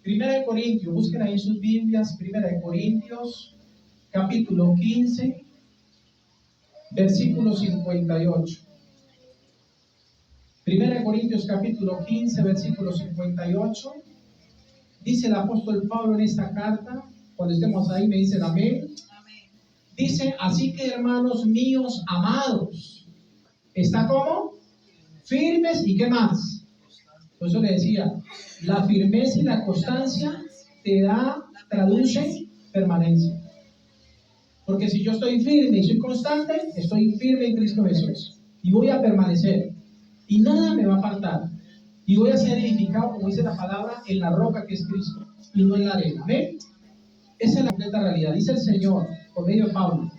Primera de Corintios, busquen ahí en sus Biblias, Primera de Corintios, capítulo 15, versículo 58. Primera de Corintios, capítulo 15, versículo 58. Dice el apóstol Pablo en esta carta, cuando estemos ahí me dicen amén. Dice, así que hermanos míos amados, ¿está cómo? Firmes y ¿qué más? Por eso le decía, la firmeza y la constancia traduce permanencia. Porque si yo estoy firme y soy constante, estoy firme en Cristo Jesús. Y voy a permanecer. Y nada me va a faltar. Y voy a ser edificado, como dice la palabra, en la roca que es Cristo. Y no en la arena. ¿Ven? Esa es la completa realidad. Dice el Señor, por medio de Pablo.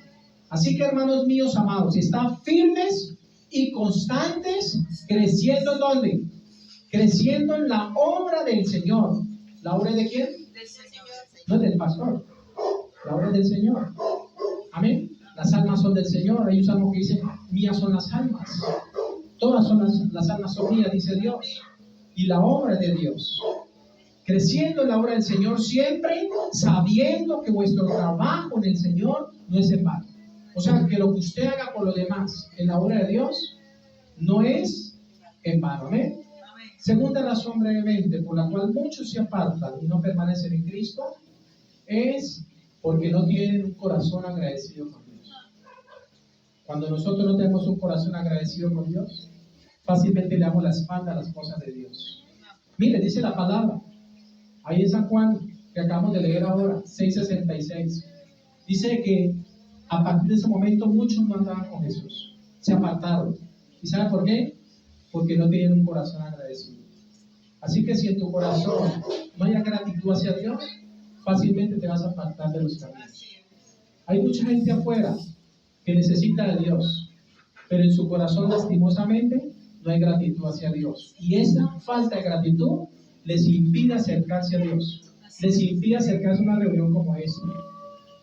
Así que hermanos míos amados, están firmes y constantes, creciendo ¿en dónde? Creciendo en la obra del Señor. ¿La obra de quién? Del Señor. No es del pastor. La obra del Señor. Amén. Las almas son del Señor. Hay un salmo que dice, mías son las almas. Todas son las almas son mías, dice Dios. Y la obra es de Dios. Creciendo en la obra del Señor siempre, sabiendo que vuestro trabajo en el Señor no es en vano. O sea, que lo que usted haga por los demás en la obra de Dios no es en vano. ¿Amén? Segunda razón brevemente por la cual muchos se apartan y no permanecen en Cristo es porque no tienen un corazón agradecido con Dios. Cuando nosotros no tenemos un corazón agradecido con Dios, fácilmente le damos la espalda a las cosas de Dios. Mire, dice la palabra, ahí en San Juan, que acabamos de leer ahora, 6:66, dice que a partir de ese momento muchos no andaban con Jesús, se apartaron. ¿Y sabe por qué? Porque no tienen un corazón agradecido. Así que si en tu corazón no hay gratitud hacia Dios, fácilmente te vas a apartar de los caminos. Hay mucha gente afuera que necesita de Dios, pero en su corazón lastimosamente no hay gratitud hacia Dios. Y esa falta de gratitud les impide acercarse a Dios, les impide acercarse a una reunión como esta,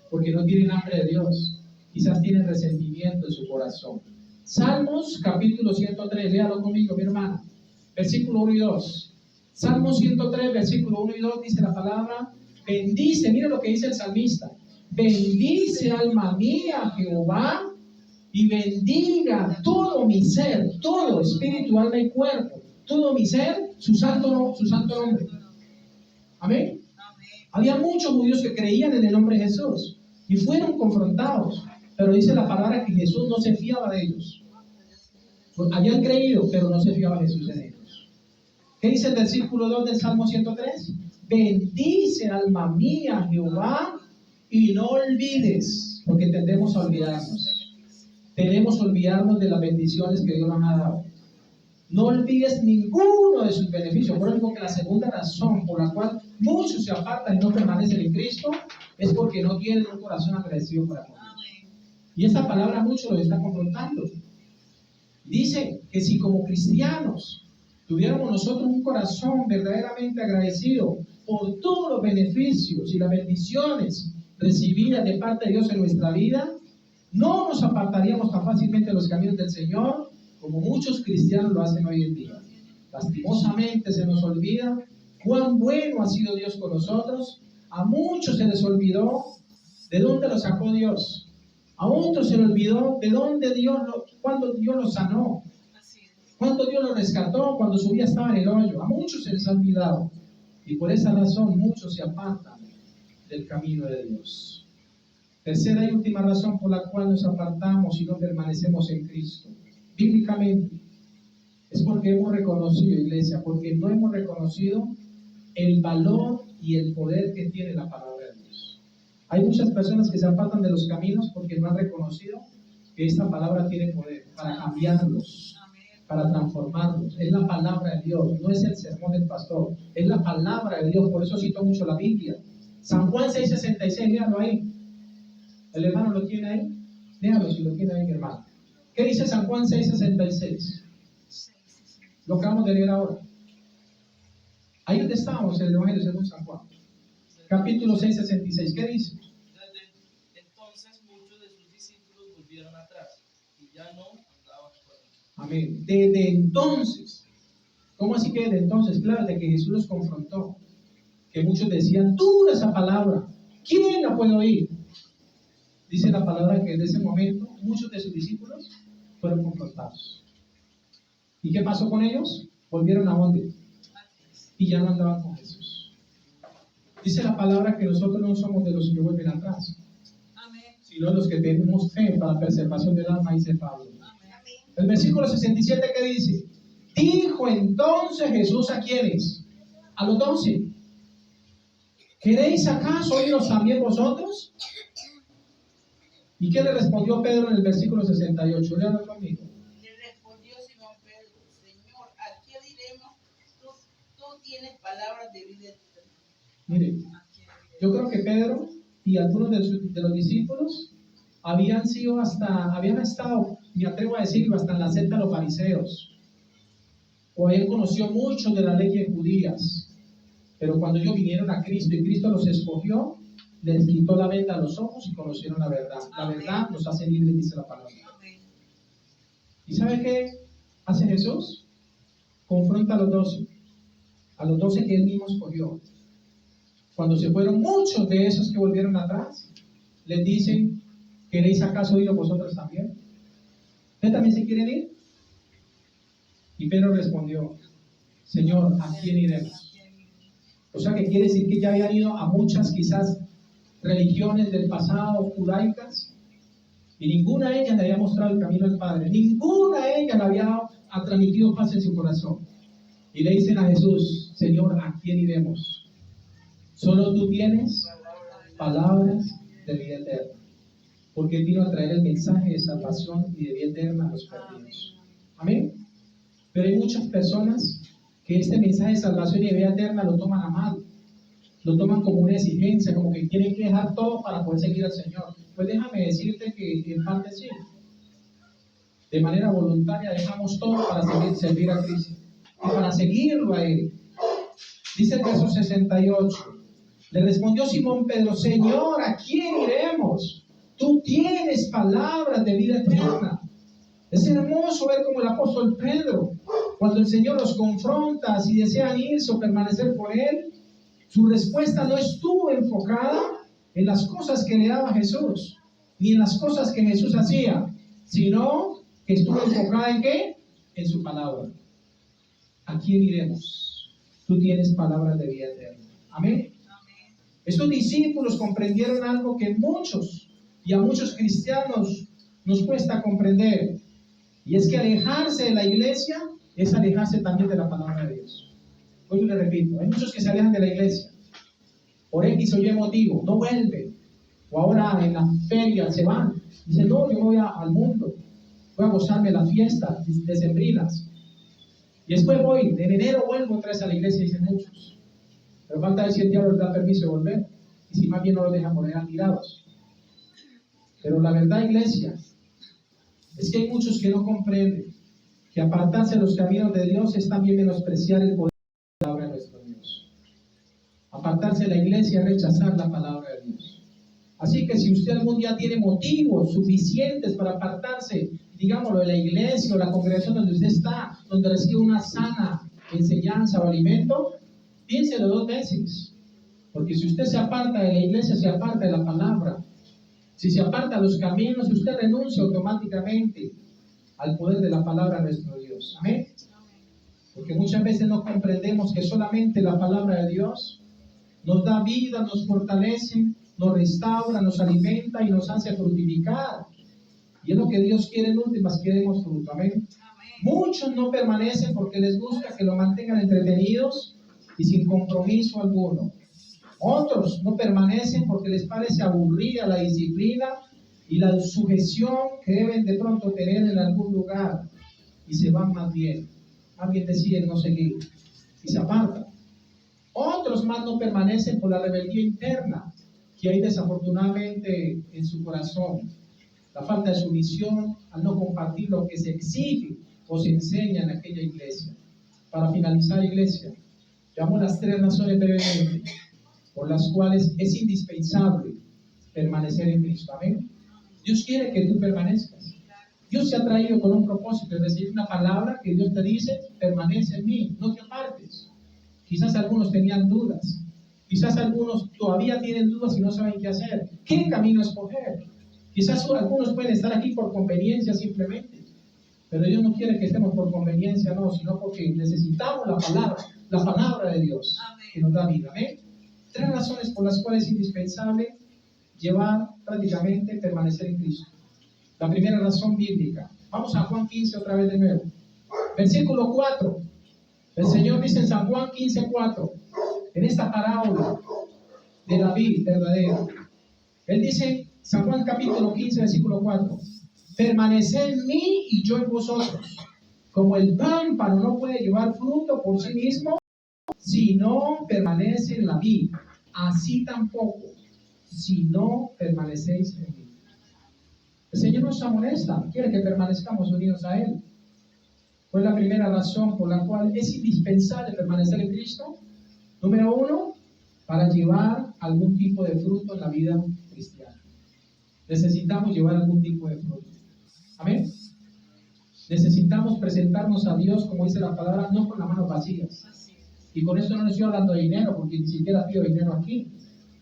porque no tienen hambre de Dios, quizás tienen resentimiento en su corazón. Salmos capítulo 103, léalo conmigo, mi hermana, versículo 1 y 2. Salmos 103, versículo 1 y 2 dice la palabra, bendice, mira lo que dice el salmista, bendice alma mía Jehová, y bendiga todo mi ser, todo, espíritu, alma y cuerpo, todo mi ser, su santo nombre. Amén. Había muchos judíos que creían en el nombre de Jesús y fueron confrontados, pero dice la palabra que Jesús no se fiaba de ellos. Habían creído, pero no se fiaba Jesús en ellos. ¿Qué dice el versículo 2 del Salmo 103? Bendice alma mía Jehová y no olvides, porque tendemos a olvidarnos. Tenemos que olvidarnos de las bendiciones que Dios nos ha dado. No olvides ninguno de sus beneficios. Por ejemplo, que la segunda razón por la cual muchos se apartan y no permanecen en Cristo es porque no tienen un corazón agradecido para con Dios. Y esta palabra muchos los está confrontando. Dice que si como cristianos tuviéramos nosotros un corazón verdaderamente agradecido por todos los beneficios y las bendiciones recibidas de parte de Dios en nuestra vida, no nos apartaríamos tan fácilmente de los caminos del Señor como muchos cristianos lo hacen hoy en día. Lastimosamente se nos olvida cuán bueno ha sido Dios con nosotros. A muchos se les olvidó de dónde los sacó Dios. A otros se les olvidó de dónde cuando Dios los sanó, cuando Dios los rescató, cuando su vida estaba en el hoyo. A muchos se les ha olvidado. Y por esa razón muchos se apartan del camino de Dios. Tercera y última razón por la cual nos apartamos y no permanecemos en Cristo, bíblicamente, es porque hemos reconocido, iglesia, porque no hemos reconocido el valor y el poder que tiene la palabra de Dios. Hay muchas personas que se apartan de los caminos porque no han reconocido que esta palabra tiene poder para cambiarlos, para transformarlos. Es la palabra de Dios, no es el sermón del pastor, es la palabra de Dios. Por eso cito mucho la Biblia. San Juan 6:66, léalo ahí. ¿El hermano lo tiene ahí? Léalo si lo tiene ahí, hermano. ¿Qué dice San Juan 6:66? Lo acabamos de leer ahora. Ahí donde estábamos, en el Evangelio según San Juan. Capítulo 6:66. ¿Qué dice? Desde entonces muchos de sus discípulos volvieron atrás y ya no andaban por él. Amén. Desde entonces. ¿Cómo así que desde entonces? Claro, de que Jesús los confrontó. Que muchos decían, dura esa palabra. ¿Quién la puede oír? Dice la palabra que desde ese momento muchos de sus discípulos fueron confrontados. ¿Y qué pasó con ellos? Volvieron a dónde? Y ya no andaban con Jesús. Dice la palabra que nosotros no somos de los que vuelven atrás, sino de los que tenemos fe para preservación del alma, dice Pablo. El versículo 67, ¿qué dice? Dijo entonces Jesús a quienes, a los 12, ¿queréis acaso oírlos también vosotros? ¿Y qué le respondió Pedro en el versículo 68? Léalo conmigo. Le respondió Simón Pedro, Señor, ¿a qué diremos? Tú tienes palabras de vida eterna. Mire, yo creo que Pedro y algunos de los discípulos habían estado, me atrevo a decirlo, hasta en la secta de los fariseos, o habían conocido mucho de las leyes judías, pero cuando ellos vinieron a Cristo y Cristo los escogió, les quitó la venda a los ojos y conocieron la verdad. La verdad nos hace libres, dice la palabra. ¿Y sabe qué hace Jesús? Confronta a los 12 que él mismo escogió. Cuando se fueron muchos de esos que volvieron atrás, les dicen, ¿queréis acaso ir vosotros también? ¿Ustedes también se quieren ir? Y Pedro respondió, Señor, ¿a quién iremos? O sea que quiere decir que ya habían ido a muchas quizás religiones del pasado, judaicas, y ninguna de ellas le había mostrado el camino al Padre, ninguna de ellas le había transmitido paz en su corazón. Y le dicen a Jesús, Señor, ¿a quién iremos? Solo tú tienes palabras de vida eterna, porque Él vino a traer el mensaje de salvación y de vida eterna a los perdidos. Amén. Pero hay muchas personas que este mensaje de salvación y de vida eterna lo toman a mal, lo toman como una exigencia, como que quieren que dejar todo para poder seguir al Señor. Pues déjame decirte que en parte sí, de manera voluntaria dejamos todo para servir a Cristo y para seguirlo a Él. Dice el verso 68, le respondió Simón Pedro, Señor, ¿a quién iremos? Tú tienes palabras de vida eterna. Es hermoso ver como el apóstol Pedro, cuando el Señor los confronta, si desean irse o permanecer con Él, su respuesta no estuvo enfocada en las cosas que le daba Jesús, ni en las cosas que Jesús hacía, sino que estuvo enfocada en ¿qué? En su palabra. ¿A quién iremos? Tú tienes palabras de vida eterna. Amén. Estos discípulos comprendieron algo que muchos y a muchos cristianos nos cuesta comprender, y es que alejarse de la iglesia es alejarse también de la palabra de Dios. Hoy le repito, hay muchos que se alejan de la iglesia por X o Y motivo, no vuelven, o ahora en la feria se van, dicen, no, yo voy al mundo, voy a gozarme las fiestas decembrinas, y después voy, en enero vuelvo otra vez a la iglesia, dicen muchos, pero falta ver si el diablo les da permiso de volver, y si más bien no los dejan poner tirados. Pero la verdad, iglesia, es que hay muchos que no comprenden que apartarse de los caminos de Dios es también menospreciar el poder de la palabra de nuestro Dios. Apartarse de la iglesia es rechazar la palabra de Dios. Así que si usted algún día tiene motivos suficientes para apartarse, digámoslo, de la iglesia o la congregación donde usted está, donde recibe una sana enseñanza o alimento, piénselo 2 veces. Porque si usted se aparta de la iglesia, se aparta de la palabra. Si se aparta de los caminos, usted renuncia automáticamente al poder de la palabra de nuestro Dios. Amén. Porque muchas veces no comprendemos que solamente la palabra de Dios nos da vida, nos fortalece, nos restaura, nos alimenta y nos hace fructificar. Y es lo que Dios quiere en últimas, que demos fruto. Amén. Muchos no permanecen porque les gusta que lo mantengan entretenidos y sin compromiso alguno. Otros no permanecen porque les parece aburrida la disciplina y la sujeción que deben de pronto tener en algún lugar y se van más bien deciden no seguir y se apartan. Otros más no permanecen por la rebeldía interna que hay desafortunadamente en su corazón, la falta de sumisión al no compartir lo que se exige o se enseña en aquella iglesia. Para finalizar, iglesia, llamo las 3 razones brevemente por las cuales es indispensable permanecer en Cristo. Amén. Dios quiere que tú permanezcas. Dios te ha traído con un propósito, es decir, una palabra que Dios te dice, permanece en mí, no te apartes. Quizás algunos tenían dudas, quizás algunos todavía tienen dudas y no saben qué hacer. ¿Qué camino escoger? Quizás algunos pueden estar aquí por conveniencia simplemente, pero Dios no quiere que estemos por conveniencia, no, sino porque necesitamos la palabra de Dios. Amén. Que nos da vida. Amén. 3 razones por las cuales es indispensable prácticamente permanecer en Cristo. La primera razón bíblica. Vamos a Juan 15 otra vez de nuevo. Versículo 4. El Señor dice en San Juan 15:4, en esta parábola de la vid verdadera. Él dice, San Juan capítulo 15, versículo 4, permaneced en mí y yo en vosotros. Como el pámpano no puede llevar fruto por sí mismo, si no permanece en la vid, así tampoco, si no permanecéis en mí. El Señor nos amonesta, quiere que permanezcamos unidos a Él. ¿Cuál es la primera razón por la cual es indispensable permanecer en Cristo? Número 1, para llevar algún tipo de fruto en la vida cristiana. Necesitamos llevar algún tipo de fruto. Amén. Necesitamos presentarnos a Dios, como dice la palabra, no con las manos vacías. Y con esto no estoy hablando de dinero, porque ni siquiera pido dinero aquí.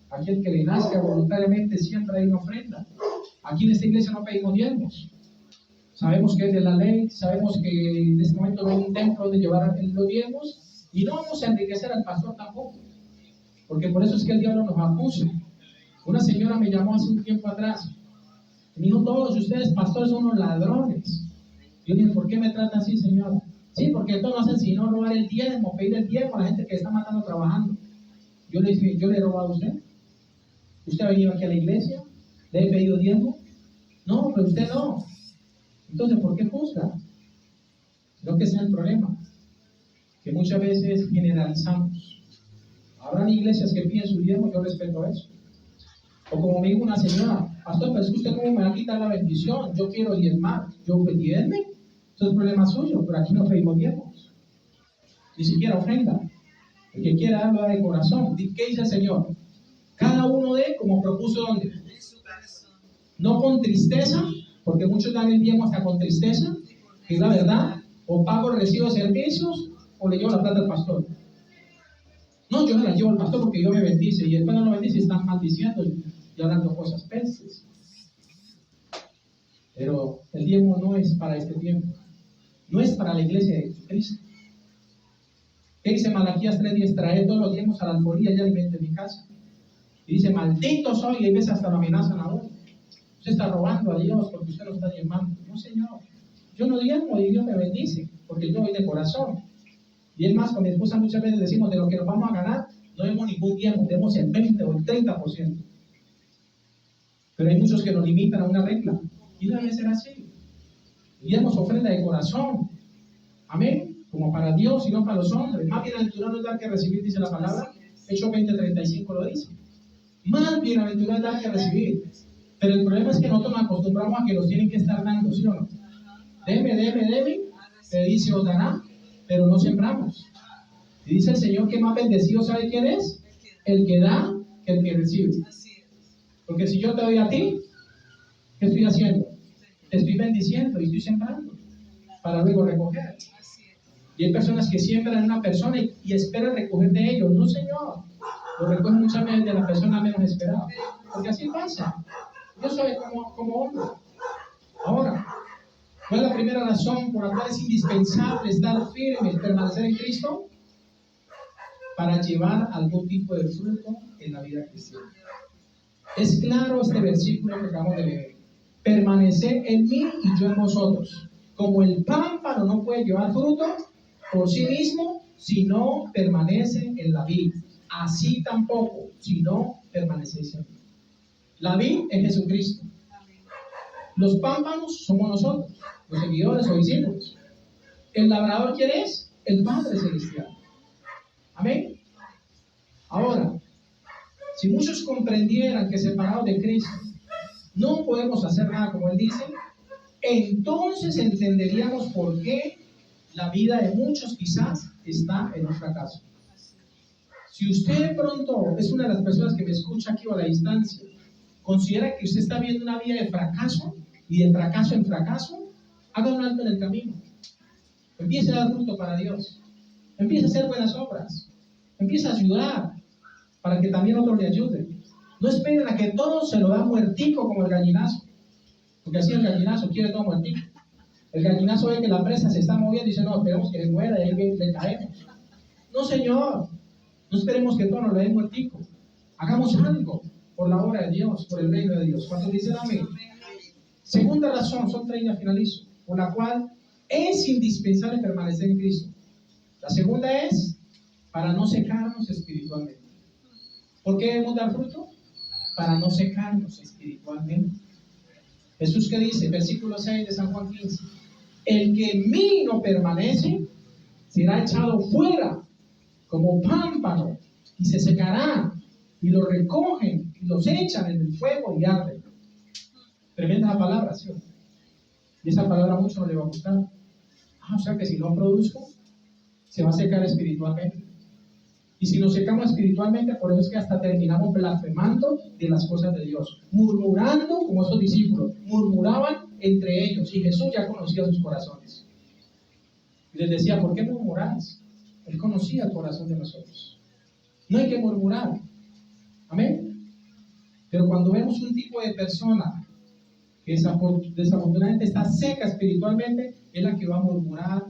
Aquí el que le nazca voluntariamente siempre hay una ofrenda. Aquí en esta iglesia no pedimos diezmos. Sabemos que es de la ley, sabemos que en este momento no hay un templo donde llevar los diezmos, y no vamos a enriquecer al pastor tampoco, porque por eso es que el diablo nos acusa. Una señora me llamó hace un tiempo atrás, me dijo, todos ustedes pastores son unos ladrones. Yo dije, ¿por qué me trata así, señora? Sí, porque todos no hacen sino robar el diezmo, pedir el diezmo a la gente que está matando trabajando. Yo le dije, ¿yo le he robado a usted? ¿Usted ha venido aquí a la iglesia? ¿Le he pedido diezmo? No, pero usted no. Entonces, ¿por qué juzga? Creo que ese es el problema, que muchas veces generalizamos. Habrán iglesias que piden su diezmo, yo respeto eso. O como me dijo una señora, pastor, pero es que usted cómo me va a quitar la bendición, yo quiero diezmar, yo diezme, eso es problema suyo, pero aquí no pedimos diezmos, ni siquiera ofrenda. El que quiera darlo da de corazón. ¿Qué dice el Señor? Cada uno dé como propuso donde. No con tristeza, porque muchos dan el diezmo hasta con tristeza, que es la verdad, o pago el recibo de servicios, o le llevo la plata al pastor. No, yo no la llevo al pastor porque Dios me bendice, y después no lo bendice y están maldiciendo y hablando cosas peces. Pero el diezmo no es para este tiempo, no es para la iglesia de Cristo. ¿Qué dice Malaquías 3:10? Traed todos los diezmos a la alfolía y alimente mi casa. Y dice, maldito soy, y hay veces hasta lo amenazan a uno. Usted está robando a Dios porque usted lo está diezmando. No, Señor, yo no diezmo y Dios me bendice, porque yo doy de corazón. Y es más, con mi esposa muchas veces decimos, de lo que nos vamos a ganar, no demos ningún diezmo, demos el 20 o el 30%. Pero hay muchos que nos limitan a una regla, y no debe ser así. Y demos ofrenda de corazón. Amén. Como para Dios y no para los hombres. Más bienaventurado es dar que recibir, dice la palabra. Hechos 20:35 lo dice. Más bienaventurado es dar que recibir. Pero el problema es que nosotros nos acostumbramos a que los tienen que estar dando, ¿sí o no? Deme, te dice os dará, pero no sembramos. Y dice el Señor que más bendecido, ¿sabe quién es? El que da que el que recibe. Porque si yo te doy a ti, ¿qué estoy haciendo? Te estoy bendiciendo y estoy sembrando para luego recoger. Y hay personas que siembran en una persona y esperan recoger de ellos. No, Señor. Lo recogen muchas veces de la persona menos esperada. Porque así pasa. Yo soy como hombre. Ahora, ¿cuál es la primera razón por la cual es indispensable estar firme, permanecer en Cristo? Para llevar algún tipo de fruto en la vida cristiana. Es claro este versículo que acabamos de leer. Permanecer en mí y yo en vosotros. Como el pámpano no puede llevar fruto por sí mismo si no permanece en la vid. así tampoco, si no permanecéis en mí. La vid es Jesucristo. Los pámpanos somos nosotros, los seguidores o discípulos. El labrador, ¿quién es? El Padre Celestial. Amén. Ahora, si muchos comprendieran que separados de Cristo no podemos hacer nada como Él dice, entonces entenderíamos por qué la vida de muchos quizás está en un fracaso. Si usted de pronto es una de las personas que me escucha aquí o a la distancia, considera que usted está viendo una vida de fracaso y de fracaso en fracaso, haga un alto en el camino. Empiece a dar fruto para Dios. Empiece a hacer buenas obras. Empiece a ayudar para que también otros le ayuden. No esperen a que todo se lo da muertico como el gallinazo. Porque así el gallinazo quiere todo muertico. El gallinazo ve que la presa se está moviendo y dice, no, esperemos que se muera y ahí le caemos. No, señor. No esperemos que todo nos lo den muertico. Hagamos algo por la obra de Dios, por el reino de Dios. ¿Cuántos dicen amén? Segunda razón, son 30, finalizo, por la cual es indispensable permanecer en Cristo. La segunda es para no secarnos espiritualmente. ¿Por qué debemos dar fruto? Para no secarnos espiritualmente. Jesús, ¿qué dice? Versículo 6 de San Juan 15. El que en mí no permanece será echado fuera como pámpano y se secará, y lo recogen y los echan en el fuego y arden. Tremenda palabra, ¿sí? Y esa palabra a muchos no le va a gustar. O sea que si no produzco, se va a secar espiritualmente. Y si nos secamos espiritualmente, por eso es que hasta terminamos blasfemando de las cosas de Dios, murmurando como esos discípulos, murmuraban entre ellos, y Jesús ya conocía sus corazones. Y les decía, ¿por qué murmuráis? Él conocía el corazón de nosotros. No hay que murmurar. Amén. Pero cuando vemos un tipo de persona que desafortunadamente está seca espiritualmente, es la que va a murmurar,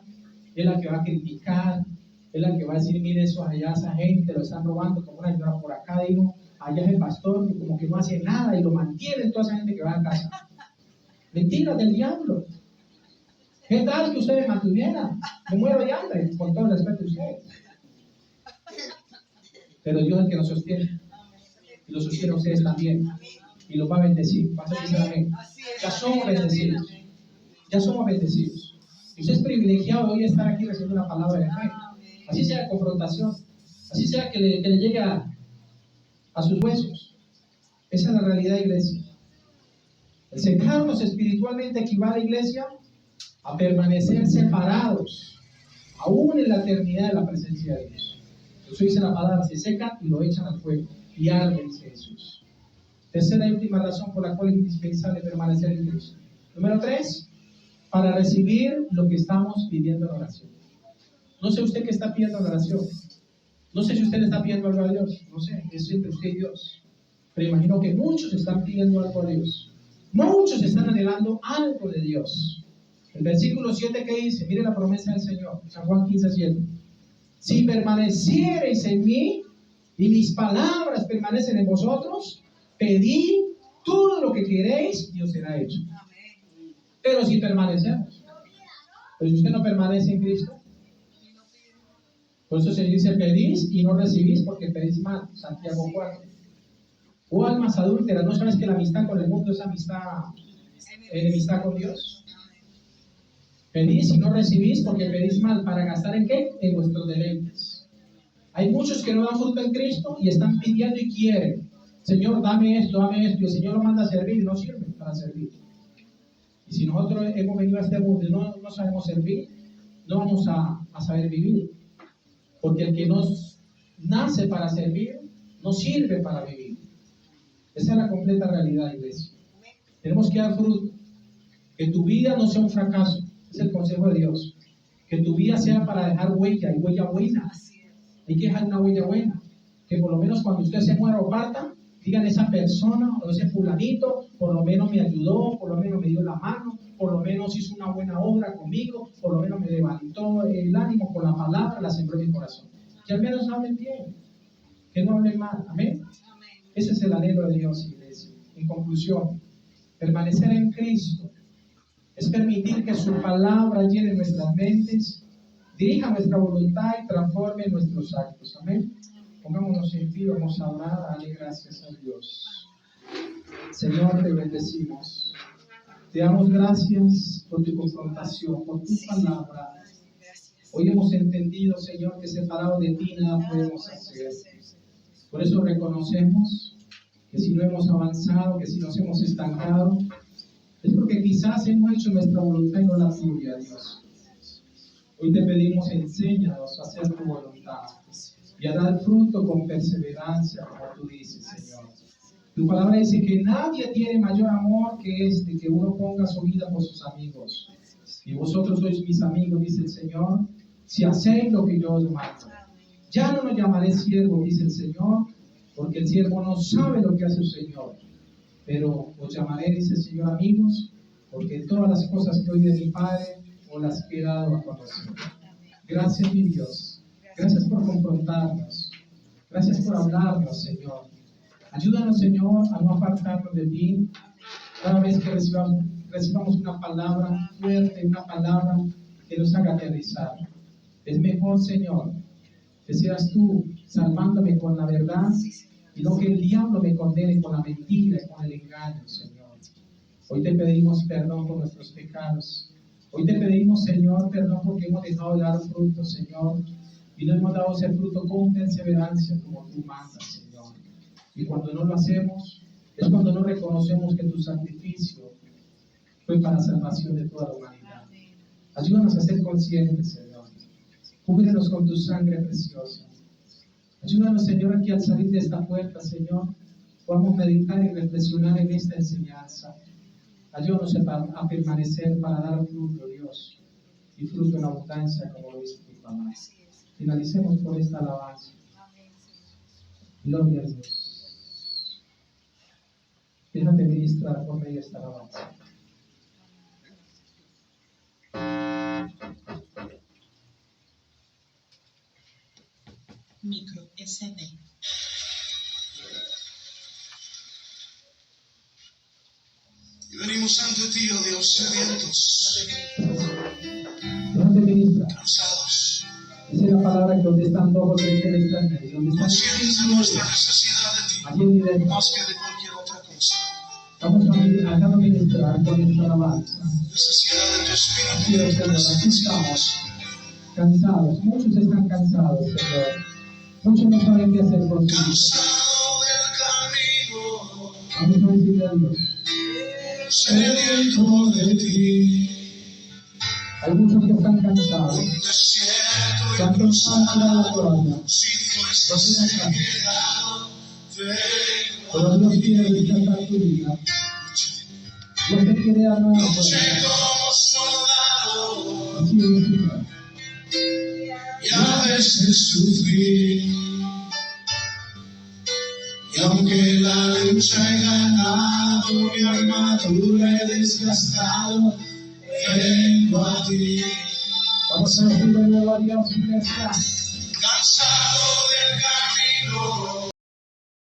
es la que va a criticar, es la que va a decir, mire eso allá, esa gente lo están robando, como una señora por acá dijo, allá es el pastor que como que no hace nada y lo mantiene toda esa gente que va a casa. Mentiras del diablo. ¿Qué tal que ustedes mantuvieran? Me muero de hambre, con todo el respeto de ustedes. Pero Dios es el que nos sostiene. Y los sostiene a ustedes también. Y los va a bendecir. Va a decir amén. Ya somos bendecidos. Ya somos bendecidos. Y usted es privilegiado hoy de estar aquí recibiendo una palabra de fe. Así sea confrontación. Así sea que le llegue a sus huesos. Esa es la realidad, iglesia. El secarnos espiritualmente equivale, iglesia, a permanecer separados, aún en la eternidad de la presencia de Dios. Eso dice la palabra, se secan y lo echan al fuego, y arde, dice Jesús. Tercera y última razón por la cual es indispensable permanecer en Cristo. Número 3, para recibir lo que estamos pidiendo en oración. No sé usted qué está pidiendo en oración. No sé si usted le está pidiendo algo a Dios. No sé, es entre usted y Dios. Pero imagino que muchos están pidiendo algo a Dios. Muchos están anhelando algo de Dios. El versículo 7 que dice, mire la promesa del Señor, San Juan 15:7. Si permaneciereis en mí y mis palabras permanecen en vosotros, pedid todo lo que queréis y os será hecho. Pero si permanecemos, pero si usted no permanece en Cristo, por eso se dice pedís y no recibís porque pedís mal. Santiago 4. O almas adúlteras, ¿no sabes que la amistad con el mundo es enemistad con Dios? Pedís y no recibís porque pedís mal. ¿Para gastar en qué? En vuestros deleites. Hay muchos que no dan fruto en Cristo y están pidiendo y quieren. Señor, dame esto, y el Señor lo manda a servir y no sirve para servir. Y si nosotros hemos venido a este mundo y no sabemos servir, no vamos a saber vivir. Porque el que nos nace para servir, no sirve para vivir. Esa es la completa realidad, iglesia. Tenemos que dar fruto. Que tu vida no sea un fracaso. Es el consejo de Dios. Que tu vida sea para dejar huella y huella buena. Hay que dejar una huella buena. Que por lo menos cuando usted se muera o parta, digan esa persona o ese fulanito, por lo menos me ayudó, por lo menos me dio la mano, por lo menos hizo una buena obra conmigo, por lo menos me levantó el ánimo con la palabra, la sembró en mi corazón. Que al menos hablen bien, que no hablen mal. Amén. Ese es el anhelo de Dios, iglesia. En conclusión, permanecer en Cristo es permitir que su palabra llene nuestras mentes, dirija nuestra voluntad y transforme nuestros actos. Amén. Pongámonos en pie, vamos a orar, a darle gracias a Dios. Señor, te bendecimos. Te damos gracias por tu confrontación, por tu palabra. Hoy hemos entendido, Señor, que separado de ti nada podemos hacer. Por eso reconocemos que si no hemos avanzado, que si nos hemos estancado, es porque quizás hemos hecho nuestra voluntad y no la tuya, Dios. Hoy te pedimos, enséñanos a hacer tu voluntad y a dar fruto con perseverancia, como tú dices, Señor. Tu palabra dice que nadie tiene mayor amor que este, que uno ponga su vida por sus amigos. Y vosotros sois mis amigos, dice el Señor, si hacéis lo que yo os mando. Ya no nos llamaré siervo, dice el Señor, porque el siervo no sabe lo que hace su Señor. Pero os llamaré, dice el Señor, amigos, porque todas las cosas que oí de mi Padre os las he dado a conocer. Gracias, mi Dios. Gracias por confrontarnos. Gracias por hablarnos, Señor. Ayúdanos, Señor, a no apartarnos de ti. Cada vez que recibamos una palabra fuerte, una palabra que nos haga aterrizar. Es mejor, Señor, que seas tú salvándome con la verdad y no que el diablo me condene con la mentira y con el engaño, Señor. Hoy te pedimos perdón por nuestros pecados. Hoy te pedimos, Señor, perdón porque hemos dejado de dar fruto, Señor, y no hemos dado ese fruto con perseverancia como tú mandas, Señor. Y cuando no lo hacemos, es cuando no reconocemos que tu sacrificio fue para la salvación de toda la humanidad. Ayúdanos a ser conscientes, Señor. Cúbrenos con tu sangre preciosa. Ayúdanos, Señor, aquí al salir de esta puerta, Señor, podamos meditar y reflexionar en esta enseñanza. Ayúdanos a permanecer para dar fruto, Dios, y fruto en abundancia, como lo dice tu palabra. Finalicemos por esta alabanza. Gloria a Dios. Déjate ministrar por medio de esta alabanza. Micro SD. Y venimos ante ti, oh Dios, sedientos, Déjate ministrar. cansados, Esa es la palabra que donde están dos o tres que están medio. Donde están conscientes de nuestra necesidad de ti, allí en directo. más que de cualquier otra cosa. Vamos a ministrar con esta alabanza. Necesidad de tu espíritu, Quiero, de tu Señor, aquí presencia. estamos, cansados. Muchos están cansados, Señor. Muchos no saben qué hacer con su vida. Cansado del camino, Vamos a decirle a Dios. sediento de ti, Hay muchos que están cansados. un desierto Se han pensado en la toalla. sin fuerzas he llegado, Pero Dios quiere rescatar tu vida. Dios te quiere dar nueva luché fuerza. como soldado, Así es, Señor. y a veces sufrí. Y aunque la lucha he ganado, mi armadura he desgastado, vengo a ti. Vamos a decirle de nuevo a Dios, iglesia. Cansado del camino,